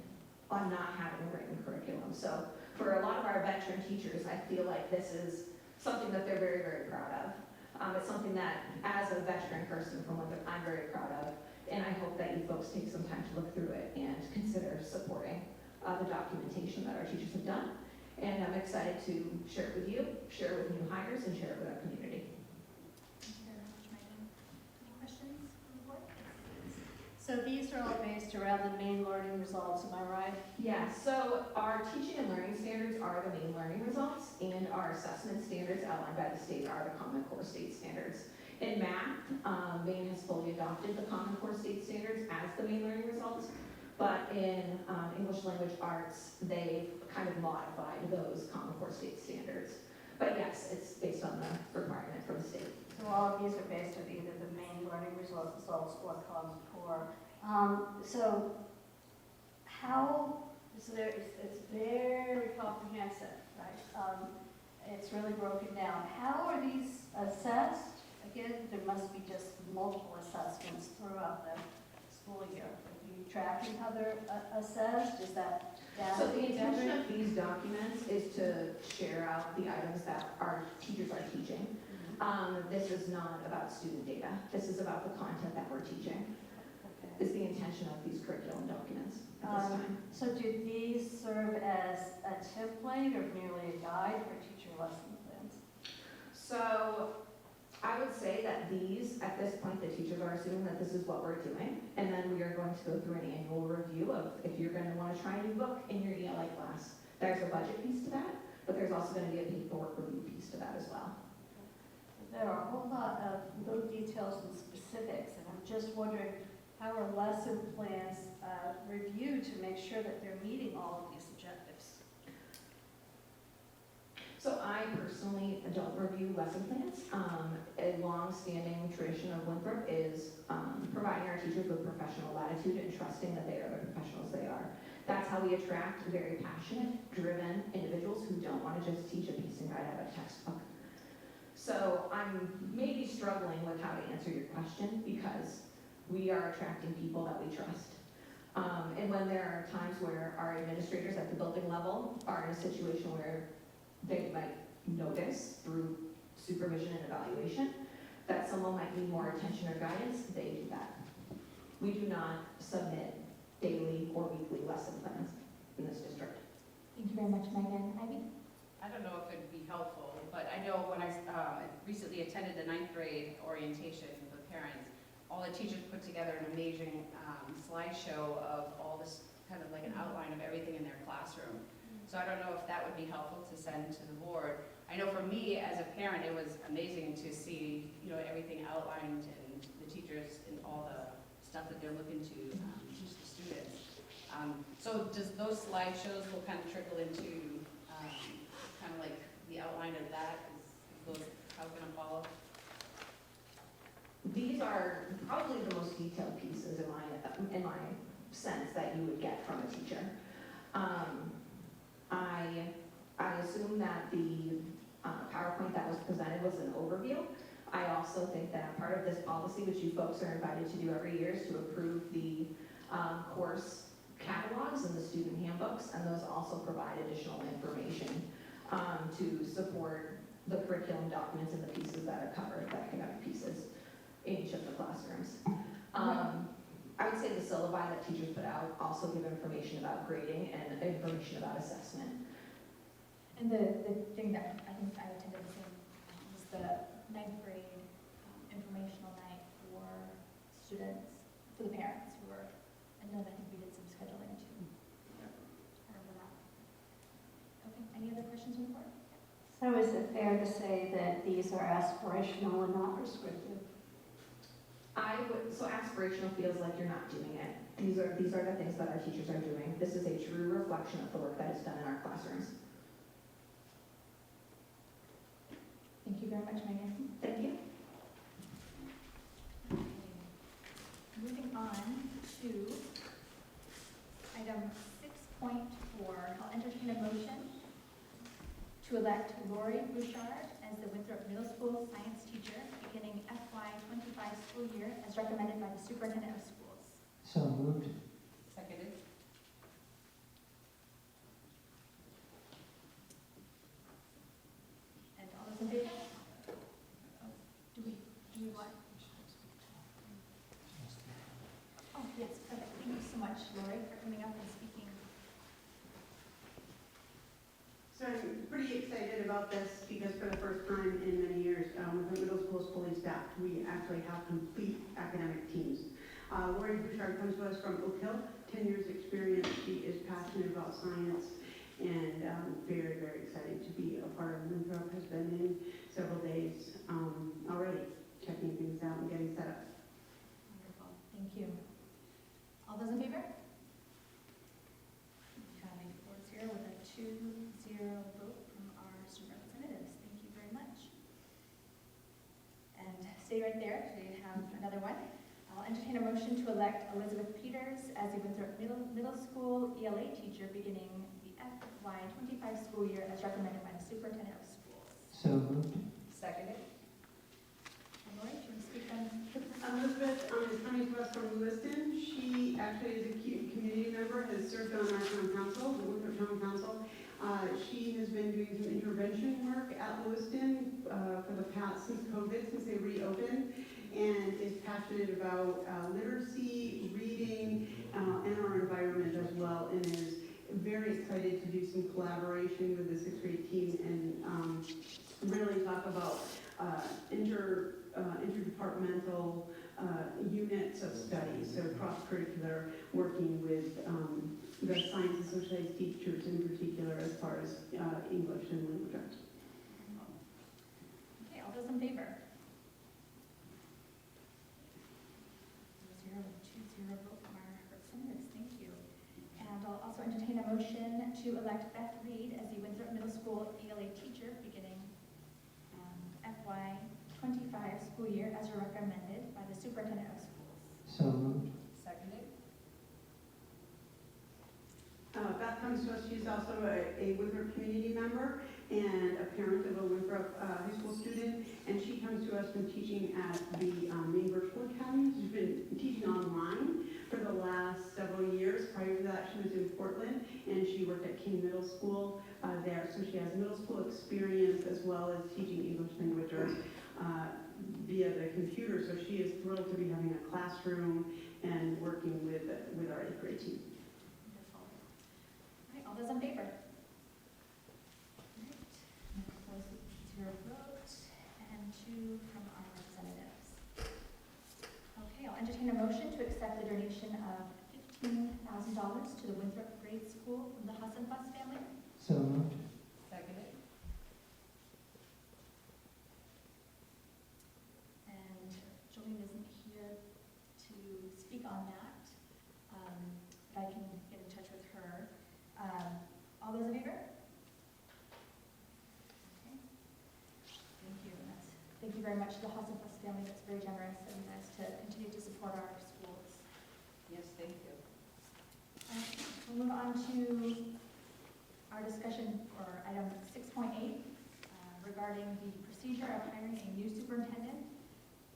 on not having a written curriculum. So for a lot of our veteran teachers, I feel like this is something that they're very, very proud of. It's something that, as a veteran person from Winthrop, I'm very proud of. And I hope that you folks take some time to look through it and consider supporting the documentation that our teachers have done. And I'm excited to share it with you, share it with new hires, and share it with our community. Thank you very much, Megan. Any questions from the board? So these are all based around the main learning results, am I right? Yeah, so our teaching and learning standards are the main learning results, and our assessment standards outlined by the state are the Common Core state standards. In math, Maine has fully adopted the Common Core state standards as the main learning results, but in English language arts, they've kind of modified those Common Core state standards. But yes, it's based on the requirement from the state. So all of these are based on either the main learning results or Common Core. So it's very comprehensive, right? It's really broken down. How are these assessed? Again, there must be just multiple assessments throughout the school year. Are you tracking how they're assessed? Is that data? So the intention of these documents is to share out the items that our teachers are teaching. This is not about student data. This is about the content that we're teaching, is the intention of these curriculum documents at this time. So do these serve as a template or merely a guide for teacher lesson plans? So I would say that these, at this point, the teachers are assuming that this is what we're doing. And then we are going to go through an annual review of if you're going to want to try a new book in your ELA class. There's a budget piece to that, but there's also going to be a paperwork review piece to that as well. There are a whole lot of little details and specifics, and I'm just wondering how are lesson plans reviewed to make sure that they're meeting all of these objectives? So I personally don't review lesson plans. A long-standing tradition of Winthrop is providing our teachers with professional latitude and trusting that they are the professionals they are. That's how we attract very passionate, driven individuals who don't want to just teach a piece and guide out of a textbook. So I'm maybe struggling with how to answer your question because we are attracting people that we trust. And when there are times where our administrators at the building level are in a situation where they might notice through supervision and evaluation that someone might need more attention or guidance, they do that. We do not submit daily or weekly lesson plans in this district. Thank you very much, Megan. Ivy? I don't know if it'd be helpful, but I know when I recently attended the 9th grade orientation with parents, all the teachers put together an amazing slideshow of all this, kind of like an outline of everything in their classroom. So I don't know if that would be helpful to send to the board. I know for me as a parent, it was amazing to see, you know, everything outlined and the teachers and all the stuff that they're looking to teach the students. So does those slideshows will kind of trickle into kind of like the outline of that? Is those how can I follow? These are probably the most detailed pieces in my sense that you would get from a teacher. I assume that the PowerPoint that was presented was an overview. I also think that part of this policy, which you folks are invited to do every year, is to approve the course catalogs and the student handbooks, and those also provide additional information to support the curriculum documents and the pieces that are covered, the academic pieces in each of the classrooms. I would say the syllabi that teachers put out also give information about grading and information about assessment. And the thing that I think I attended the same was the 9th grade informational night for students, for the parents who were, I know that I think we did some scheduling too. I remember that. Okay, any other questions on the board? So is it fair to say that these are aspirational and not prescriptive? So aspirational feels like you're not doing it. These are the things that our teachers are doing. This is a true reflection of the work that is done in our classrooms. Thank you very much, Megan. Thank you. Moving on to item 6.4, I'll entertain a motion to elect Lori Bouchard as the Winthrop Middle School science teacher beginning FY25 school year as recommended by the superintendent of schools. So moved. Seconded. And all those in favor? Do we want? Oh, yes, perfect. Thank you so much, Lori, for coming up and speaking. So I'm pretty excited about this because for the first time in many years, with the middle school is fully staffed, we actually have complete academic teams. Lori Bouchard comes to us from Oak Hill, 10 years experience. She is passionate about science and very, very excited to be a part of Winthrop. Has been in several days already, checking things out and getting set up. Wonderful. Thank you. All those in favor? Having 4-0 with a 2-0 vote from our student representatives. Thank you very much. And stay right there, so you have another one. I'll entertain a motion to elect Elizabeth Peters as the Winthrop Middle School ELA teacher beginning the FY25 school year as recommended by the superintendent of schools. So moved. Seconded. And Lori, do you want to speak on? Elizabeth is coming to us from Lewiston. She actually is a community member, has served on our town council, the Winthrop Town Council. She has been doing some intervention work at Lewiston for the past, since COVID, since they reopened, and is passionate about literacy, reading, and our environment as well, and is very excited to do some collaboration with the sixth grade team and really talk about interdepartmental units of study, so cross-curricular, working with the science and social studies teachers in particular as far as English and language arts. Okay, all those in favor? 0-2-0 vote from our representatives, thank you. And I'll also entertain a motion to elect Beth Reed as the Winthrop Middle School ELA teacher beginning FY '25 school year as recommended by the superintendent of schools. So moved. Seconded? Beth comes to us, she's also a Winthrop community member and a parent of a Winthrop high school student, and she comes to us from teaching at the main virtual academy. She's been teaching online for the last several years. Prior to that, she was in Portland, and she worked at King Middle School there, so she has middle school experience as well as teaching English language arts via the computer, so she is thrilled to be having a classroom and working with our 8th grade team. Wonderful. All right, all those in favor? All right, and opposed, 0 votes, and 2 from our representatives. Okay, I'll entertain a motion to accept the donation of $15,000 to the Winthrop Grade School from the Hassenfuss family. So moved. Seconded? And Jolene isn't here to speak on that, but I can get in touch with her. All those in favor? Okay. Thank you. And thank you very much to the Hassenfuss family. That's very generous of you guys to continue to support our schools. Yes, thank you. We'll move on to our discussion for item 6.8 regarding the procedure of hiring a new superintendent.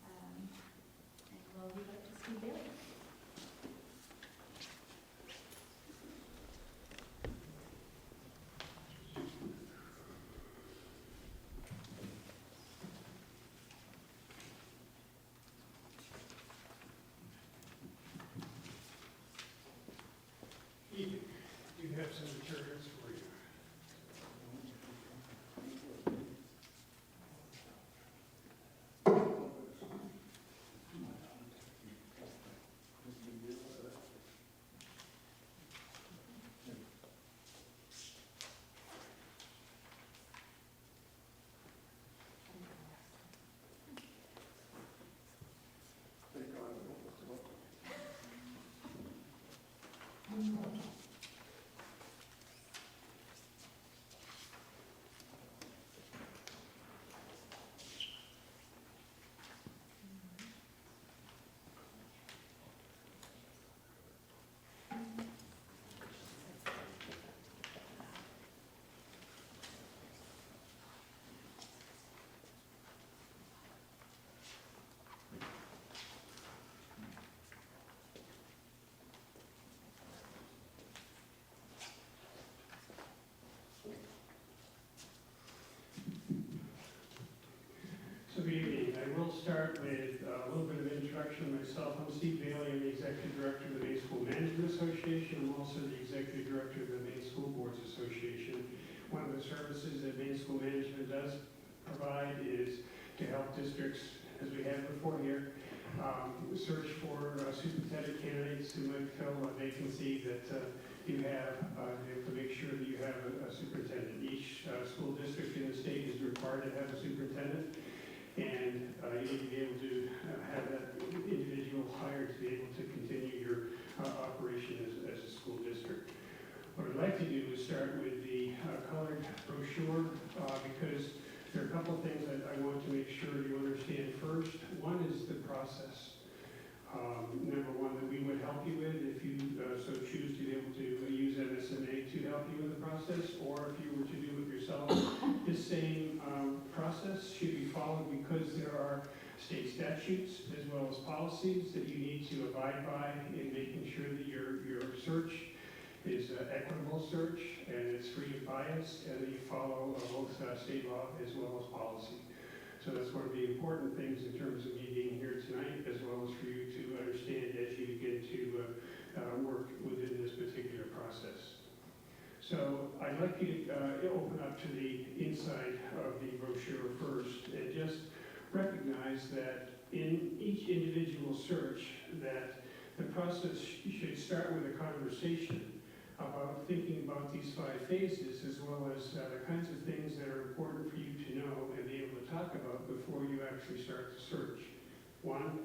And we'll leave it up to Steve Bailey. You have some materials for you. So good evening. I will start with a little bit of introduction of myself. I'm Steve Bailey. I'm the Executive Director of the Maine School Management Association. I'm also the Executive Director of the Maine School Boards Association. One of the services that Maine School Management does provide is to help districts, as we had before here, search for superintendent candidates who might fill a vacancy that you have to make sure that you have a superintendent. Each school district in the state is required to have a superintendent. And you need to be able to have that individual hired to be able to continue your operation as a school district. What I'd like to do is start with the colored brochure because there are a couple of things that I want to make sure you understand first. One is the process. Number one, that we would help you with if you so choose to be able to use MSMA to help you with the process, or if you were to do it yourself. This same process should be followed because there are state statutes as well as policies that you need to abide by in making sure that your search is an equitable search, and it's free of bias, and you follow both state law as well as policy. So that's one of the important things in terms of me being here tonight, as well as for you to understand as you begin to work within this particular process. So I'd like you to open up to the inside of the brochure first, and just recognize that in each individual search, that the process should start with a conversation about thinking about these 5 phases, as well as the kinds of things that are important for you to know and be able to talk about before you actually start the search. 1,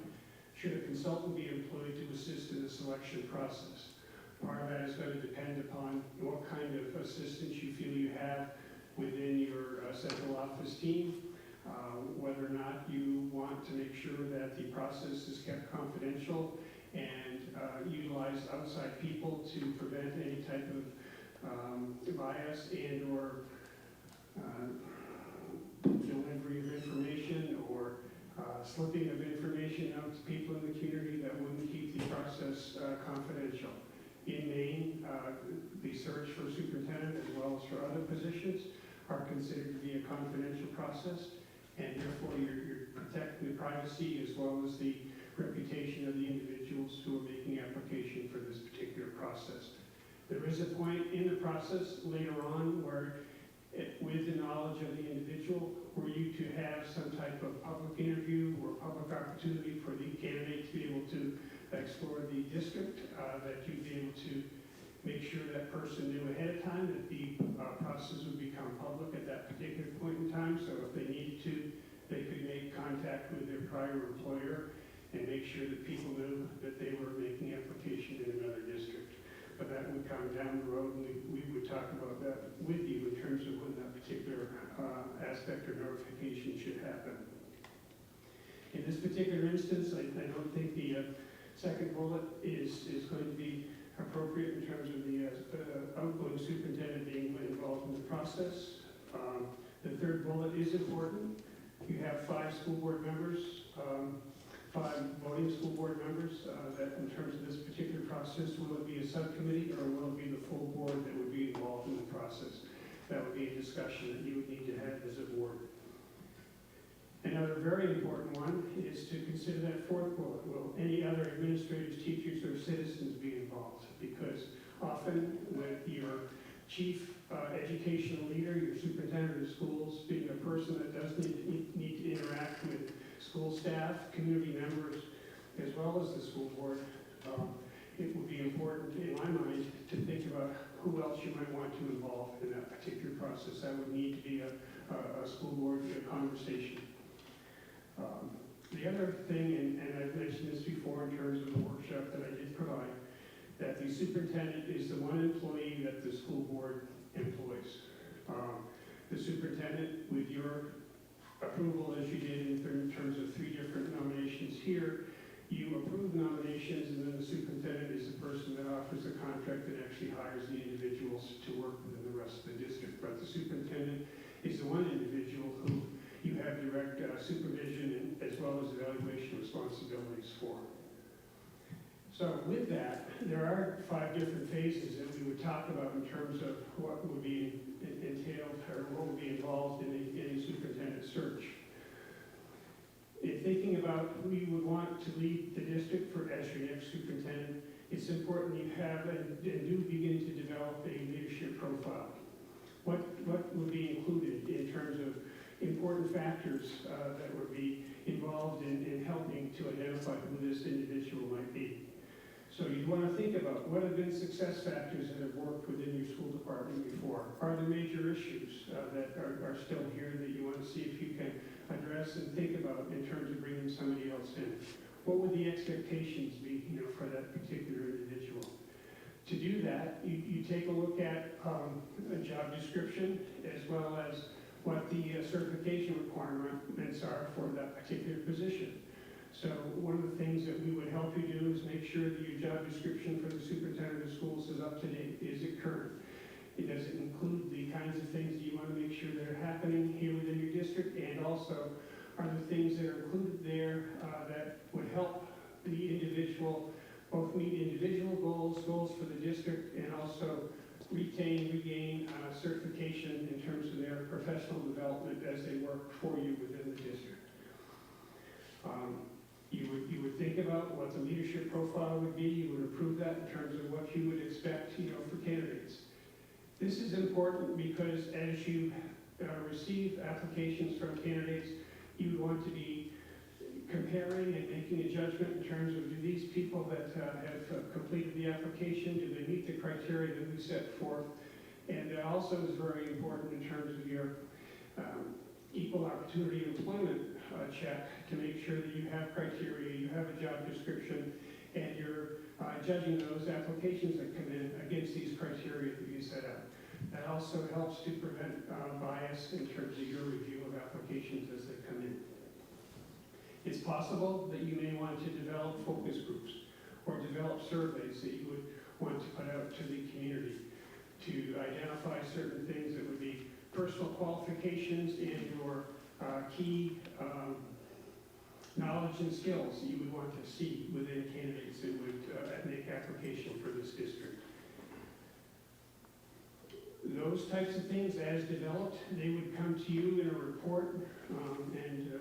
should a consultant be employed to assist in the selection process? Part of that is going to depend upon what kind of assistance you feel you have within your central office team, whether or not you want to make sure that the process is kept confidential and utilize outside people to prevent any type of bias and or delivery of information or slipping of information out to people in the community that wouldn't keep the process confidential. In Maine, the search for superintendent as well as for other positions are considered to be a confidential process, and therefore you're protecting the privacy as well as the reputation of the individuals who are making application for this particular process. There is a point in the process later on where, with the knowledge of the individual, were you to have some type of public interview or public opportunity for the candidate to be able to explore the district, that you'd be able to make sure that person knew ahead of time that the process would become public at that particular point in time. So if they needed to, they could make contact with their prior employer and make sure that people knew that they were making application in another district. But that would come down the road, and we would talk about that with you in terms of when that particular aspect or notification should happen. In this particular instance, I don't think the second bullet is going to be appropriate in terms of the outgoing superintendent being involved in the process. The third bullet is important. You have 5 school board members, 5 voting school board members, that in terms of this particular process, will it be a subcommittee or will it be the full board that would be involved in the process? That would be a discussion that you would need to have as a board. Another very important one is to consider that 4th bullet. Will any other administrators, teachers, or citizens be involved? Because often with your chief educational leader, your superintendent of schools, being a person that does need to interact with school staff, community members, as well as the school board, it would be important, in my mind, to think about who else you might want to involve in that particular process. That would need to be a school board conversation. The other thing, and I've mentioned this before in terms of the workshop that I did provide, that the superintendent is the one employee that the school board employs. The superintendent, with your approval, as you did in terms of 3 different nominations here, you approve nominations, and then the superintendent is the person that offers the contract and actually hires the individuals to work within the rest of the district. But the superintendent is the one individual who you have direct supervision and, as well as evaluation responsibilities for. So with that, there are 5 different phases that we would talk about in terms of what would be entailed or what would be involved in a superintendent search. In thinking about who you would want to lead the district for as your next superintendent, it's important you have and do begin to develop a leadership profile. What would be included in terms of important factors that would be involved in helping to identify who this individual might be. So you'd want to think about what have been success factors that have worked within your school department before. Are there major issues that are still here that you want to see if you can address and think about in terms of bringing somebody else in? What would the expectations be, for that particular individual? To do that, you take a look at a job description as well as what the certification requirements are for that particular position. So one of the things that we would help you do is make sure that your job description for the superintendent of schools is up to date. Is it current? Does it include the kinds of things that you want to make sure that are happening here within your district? And also, are the things that are included there that would help the individual both meet individual goals, goals for the district, and also regain certification in terms of their professional development as they work for you within the district. You would think about what the leadership profile would be. You would approve that in terms of what you would expect, for candidates. This is important because as you receive applications from candidates, you would want to be comparing and making a judgment in terms of, do these people that have completed the application, do they meet the criteria that we set forth? And it also is very important in terms of your equal opportunity employment check to make sure that you have criteria, you have a job description, and you're judging those applications that come in against these criteria that you set out. That also helps to prevent bias in terms of your review of applications as they come in. It's possible that you may want to develop focus groups or develop surveys that you would want to put out to the community to identify certain things that would be personal qualifications and your key knowledge and skills that you would want to see within candidates that would make application for this district. Those types of things, as developed, they would come to you in a report, and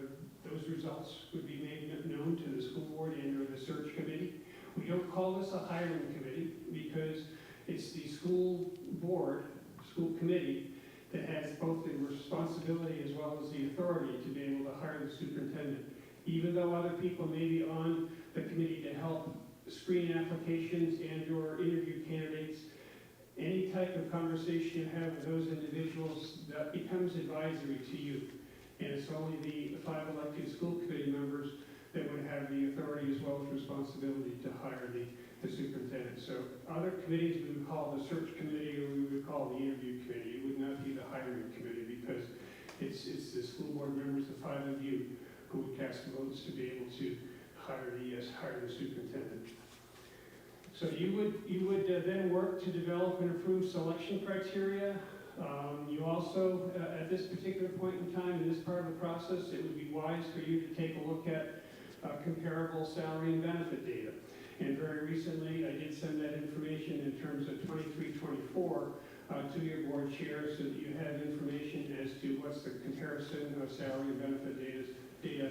those results would be made known to the school board and or the search committee. We don't call this a hiring committee because it's the school board, school committee, that has both the responsibility as well as the authority to be able to hire the superintendent. Even though other people may be on the committee to help screen applications and or interview candidates, any type of conversation you have with those individuals, that becomes advisory to you. And it's only the 5 elected school committee members that would have the authority as well as responsibility to hire the superintendent. So other committees we would call the search committee or we would call the interview committee. It would not be the hiring committee because it's the school board members, the 5 of you, who would cast votes to be able to hire the superintendent. So you would then work to develop and approve selection criteria. You also, at this particular point in time, in this part of the process, it would be wise for you to take a look at comparable salary and benefit data. And very recently, I did send that information in terms of 23-24 to your board chair so that you have information as to what's the comparison of salary and benefit data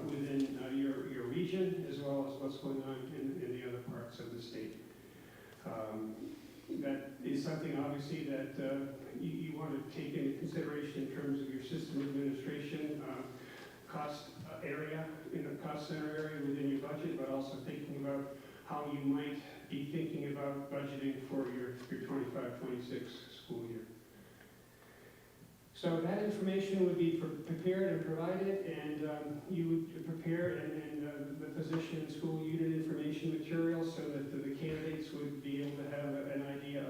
within your region, as well as what's going on in the other parts of the state. That is something, obviously, that you want to take into consideration in terms of your system administration, cost area, in the cost center area within your budget, but also thinking about how you might be thinking about budgeting for your 25-26 school year. So that information would be prepared and provided, and you would prepare and the position and school unit information material so that the candidates would be able to have an idea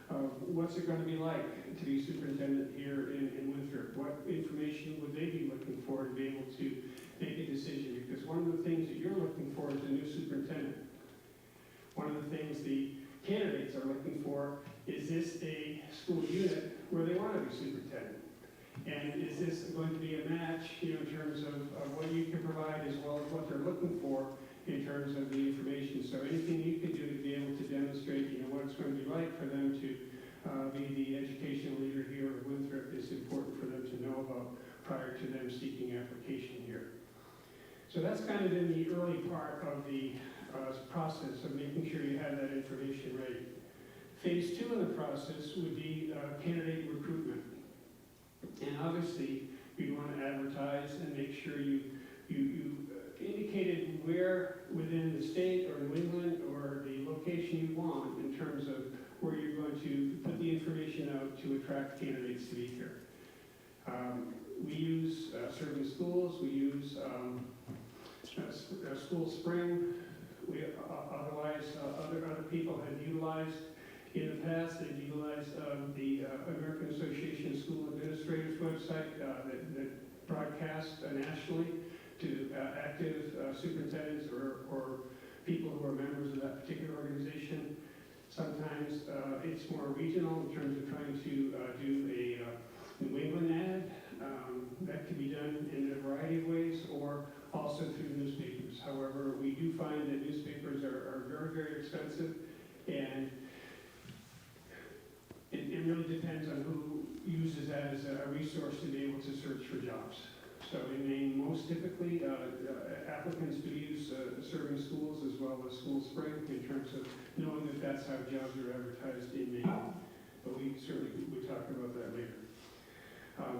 of what's it going to be like to be superintendent here in Winthrop. What information would they be looking for to be able to make a decision? Because one of the things that you're looking for is a new superintendent. One of the things the candidates are looking for is this a school unit where they want to be superintendent? And is this going to be a match, in terms of what you can provide as well as what they're looking for in terms of the information? So anything you can do to be able to demonstrate, what it's going to be like for them to be the educational leader here at Winthrop is important for them to know about prior to them seeking application here. So that's kind of in the early part of the process of making sure you have that information ready. Phase 2 of the process would be candidate recruitment. And obviously, you want to advertise and make sure you indicated where within the state or New England or the location you want in terms of where you're going to put the information out to attract candidates to be here. We use certain schools. We use School Spring. We otherwise other people have utilized. In the past, they've utilized the American Association of School Administrators website that broadcasts nationally to active superintendents or people who are members of that particular organization. Sometimes it's more regional in terms of trying to do a New England ad. That can be done in a variety of ways, or also through newspapers. newspapers. However, we do find that newspapers are very, very expensive, and it really depends on who uses that as a resource to be able to search for jobs. So in Maine, most typically, applicants do use serving schools as well as School Spring in terms of knowing that that's how jobs are advertised in Maine. But we certainly would talk about that later.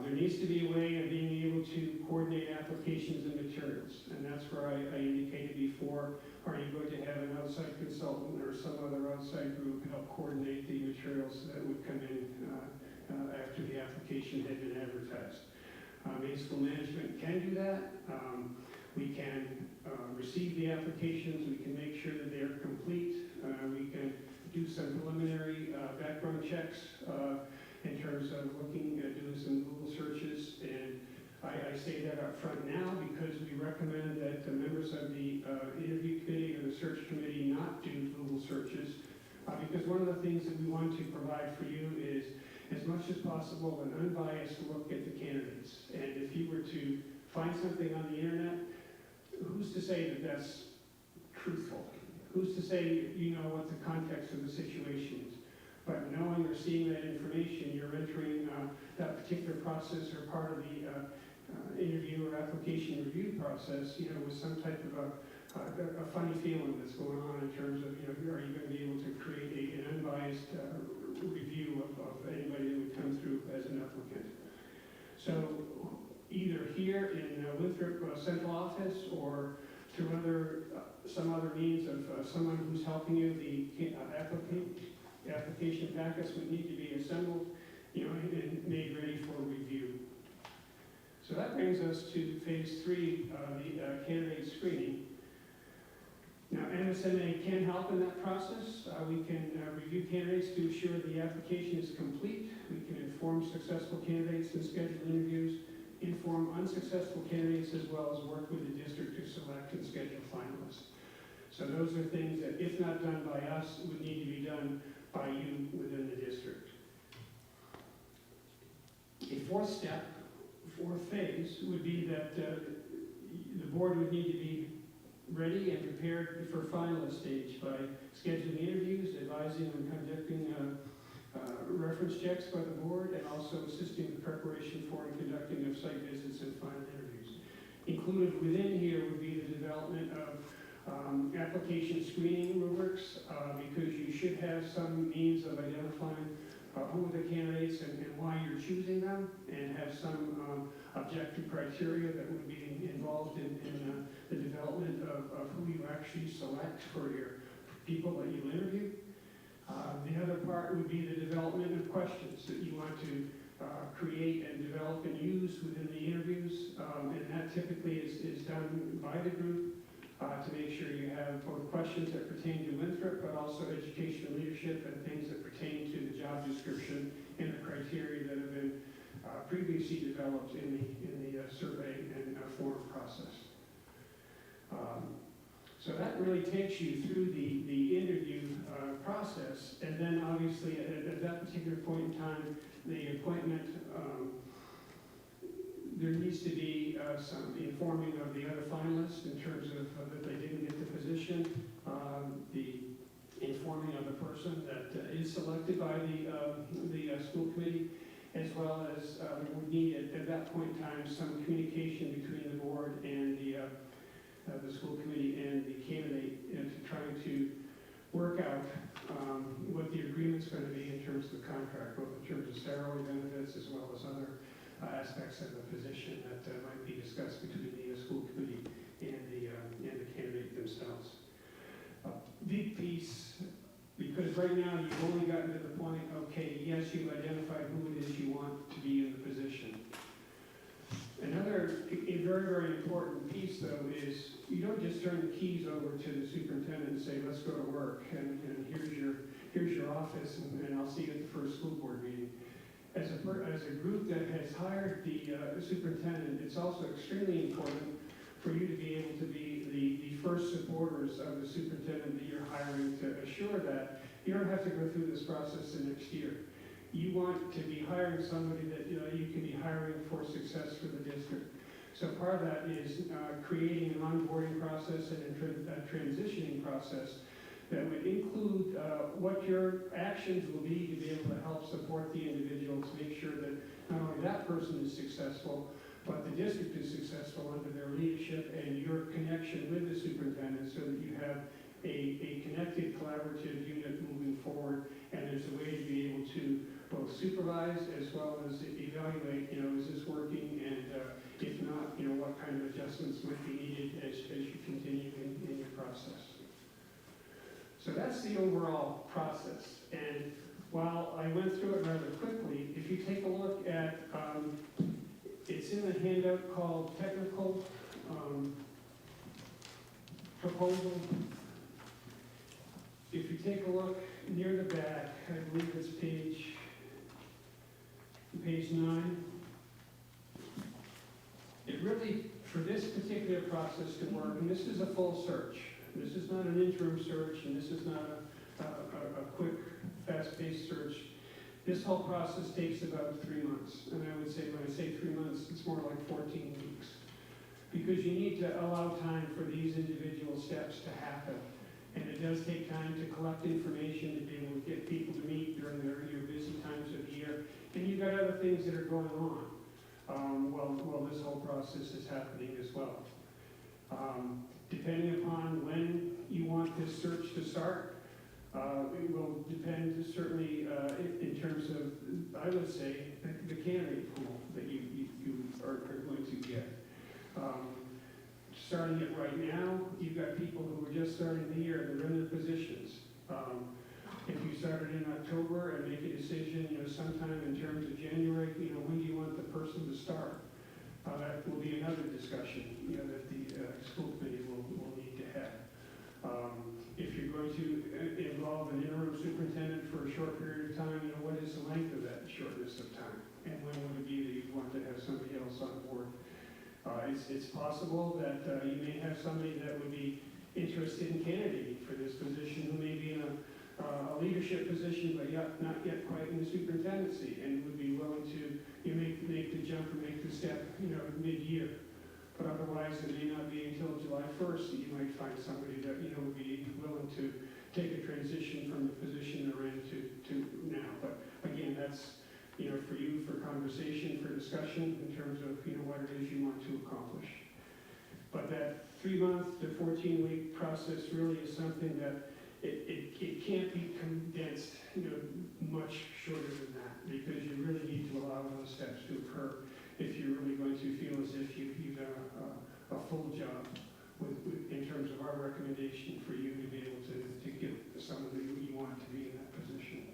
There needs to be a way of being able to coordinate applications and materials, and that's where I indicated before, are you going to have an outside consultant or some other outside group help coordinate the materials that would come in after the application had been advertised? Maine School Management can do that. We can receive the applications, we can make sure that they are complete, we can do some preliminary background checks in terms of looking at doing some Google searches, and I say that up front now because we recommend that the members of the interview committee or the search committee not do Google searches, because one of the things that we want to provide for you is, as much as possible, an unbiased look at the candidates. And if you were to find something on the internet, who's to say that that's truthful? Who's to say you know what the context of the situation is? But knowing or seeing that information, you're entering that particular process or part of the interview or application review process, with some type of a funny feeling that's going on in terms of, are you going to be able to create an unbiased review of anybody that would come through as an applicant. So either here in Winthrop Central Office or through some other means of someone who's helping you, the application packets would need to be assembled, and made ready for review. So that brings us to phase 3, the candidate screening. Now, MSMA can help in that process. We can review candidates to ensure the application is complete. We can inform successful candidates and schedule interviews, inform unsuccessful candidates, as well as work with the district to select and schedule finalists. So those are things that, if not done by us, would need to be done by you within the district. A fourth phase would be that the board would need to be ready and prepared for finalist stage by scheduling interviews, advising and conducting reference checks by the board, and also assisting in preparation for and conducting of site visits and final interviews. Included within here would be the development of application screening rubrics, because you should have some means of identifying who are the candidates and why you're choosing them, and have some objective criteria that would be involved in the development of who you actually select for your people that you interview. The other part would be the development of questions that you want to create and develop and use within the interviews, and that typically is done by the group to make sure you have both questions that pertain to Winthrop, but also educational leadership and things that pertain to the job description and the criteria that have been previously developed in the survey and form process. So that really takes you through the interview process, and then obviously at that particular point in time, the appointment, there needs to be some informing of the other finalists in terms of that they didn't get the position, the informing of the person that is selected by the school committee, as well as we would need at that point in time some communication between the board and the school committee and the candidate, and to trying to work out what the agreement's going to be in terms of the contract, both in terms of salary benefits as well as other aspects of the position that might be discussed between the school committee and the candidate themselves. Big piece, because right now you've only gotten to the point, okay, yes, you've identified who it is you want to be in the position. Another a very, very important piece, though, is you don't just turn the keys over to the superintendent and say, let's go to work, and here's your office, and I'll see you at the first school board meeting. As a group that has hired the superintendent, it's also extremely important for you to be able to be the first supporters of the superintendent that you're hiring, to assure that you don't have to go through this process the next year. You want to be hiring somebody that you can be hiring for success for the district. So part of that is creating an onboarding process and a transitioning process that would include what your actions will be to be able to help support the individual to make sure that not only that person is successful, but the district is successful under their leadership and your connection with the superintendent so that you have a connected, collaborative unit moving forward, and there's a way to be able to both supervise as well as evaluate, is this working, and if not, what kind of adjustments might be needed as you continue in your process. So that's the overall process. And while I went through it rather quickly, if you take a look at, it's in the handout called Technical Proposal. If you take a look near the back, I believe it's page 9. It really, for this particular process to work, and this is a full search. This is not an interim search, and this is not a quick, fast-paced search. This whole process takes about 3 months. And I would say, when I say 3 months, it's more like 14 weeks. Because you need to allow time for these individual steps to happen. And it does take time to collect information, to be able to get people to meet during your busy times of year. And you've got other things that are going on while this whole process is happening as well. Depending upon when you want this search to start, it will depend certainly in terms of, I would say, the candidate pool that you are going to get. Starting it right now, you've got people who are just starting the year, they're in their positions. If you started in October and make a decision, sometime in terms of January, when do you want the person to start? That will be another discussion, that the school committee will need to have. If you're going to involve an interim superintendent for a short period of time, what is the length of that shortness of time? And when would it be that you want to have somebody else on board? It's possible that you may have somebody that would be interested in candidating for this position who may be in a leadership position, but not yet quite in the superintendency, and would be willing to make the jump or make the step, mid-year. But otherwise, it may not be until July 1st that you might find somebody that would be willing to take a transition from the position they're in to now. But again, that's for you, for conversation, for discussion in terms of what it is you want to accomplish. But that 3-month to 14-week process really is something that it can't be condensed much shorter than that, because you really need to allow those steps to occur if you're really going to feel as if you've done a full job in terms of our recommendation for you to be able to get someone that you want to be in that position.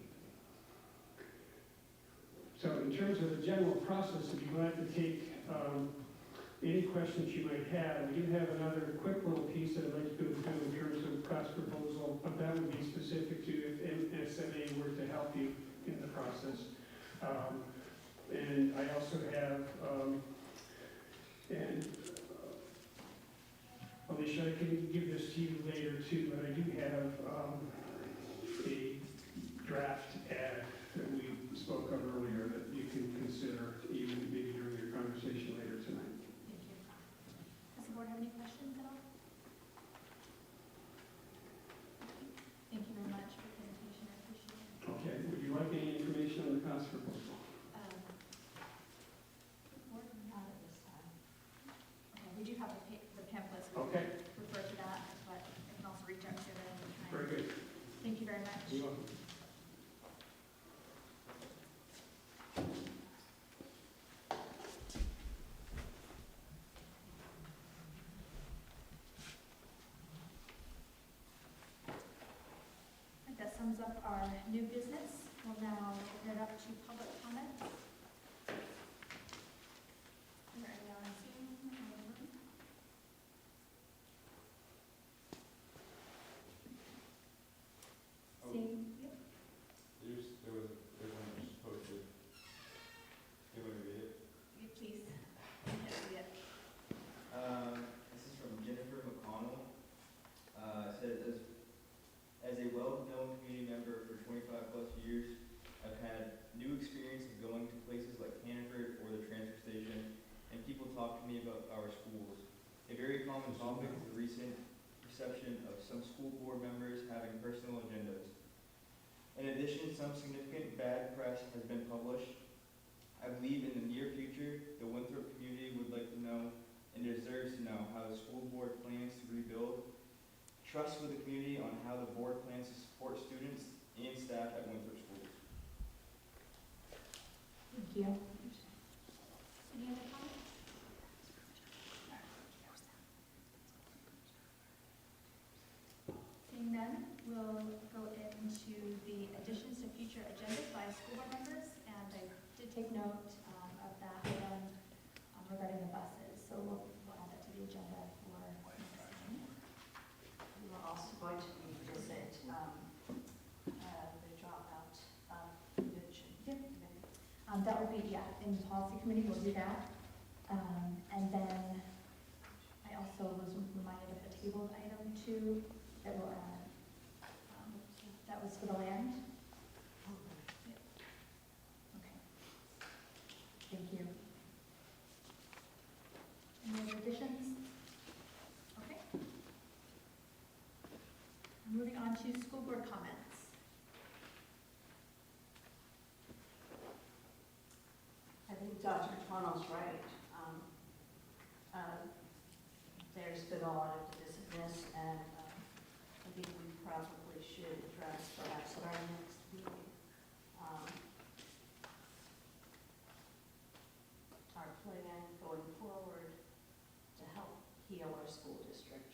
So in terms of the general process, I'd be glad to take any questions you might have. We do have another quick little piece that I'd like to go through in terms of cost proposal, but that would be specific to if SMA were to help you in the process. And I also have, Alicia, I can give this to you later too, but I do have a draft ad that we spoke of earlier that you can consider even maybe during your conversation later tonight. Thank you. Does the board have any questions at all? Thank you very much for the presentation. I appreciate it. Okay, would you like any information on the cost proposal? Board, not at this time. Okay, we do have the pamphlets. We Okay, can refer to that, but I can also reach out to it at any time. very good. Thank you very much. You're welcome. That sums up our new business. We'll now open it up to public comments. Is there any on Zoom? Seeing, yep. There was one that was posted. You want to read it? You please. Yes, yes. This is from Jennifer McConnell. It says, as a well-known community member for 25 plus years, I've had new experiences going to believe in the near future, the Winthrop community would like to know and deserves to know how the school board plans to rebuild trust with the community on how the board plans to support students and staff at Winthrop schools. Thank you. Any other comments? Seeing none, we'll go into the additions to future agendas by school board members, and I did take note of that item regarding the buses, so we'll add that to the agenda for next meeting. We were also going to revisit the dropout convention. That will be, in the policy committee, we'll do that. And then I also was reminded of the tabled item too, that we'll add. That was for the land. Okay. Thank you. Any other additions? Okay. Moving on to school board comments. I think Dr. Connell's right. There's been a lot of divisiveness, and I think we probably should address perhaps at our next meeting our plan going forward to help heal our school district.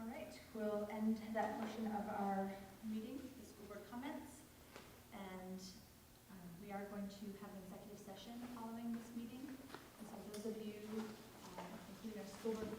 All right, we'll end that portion of our meeting, the school board comments, and we are going to have an executive session following this meeting. And so those of you, including our school board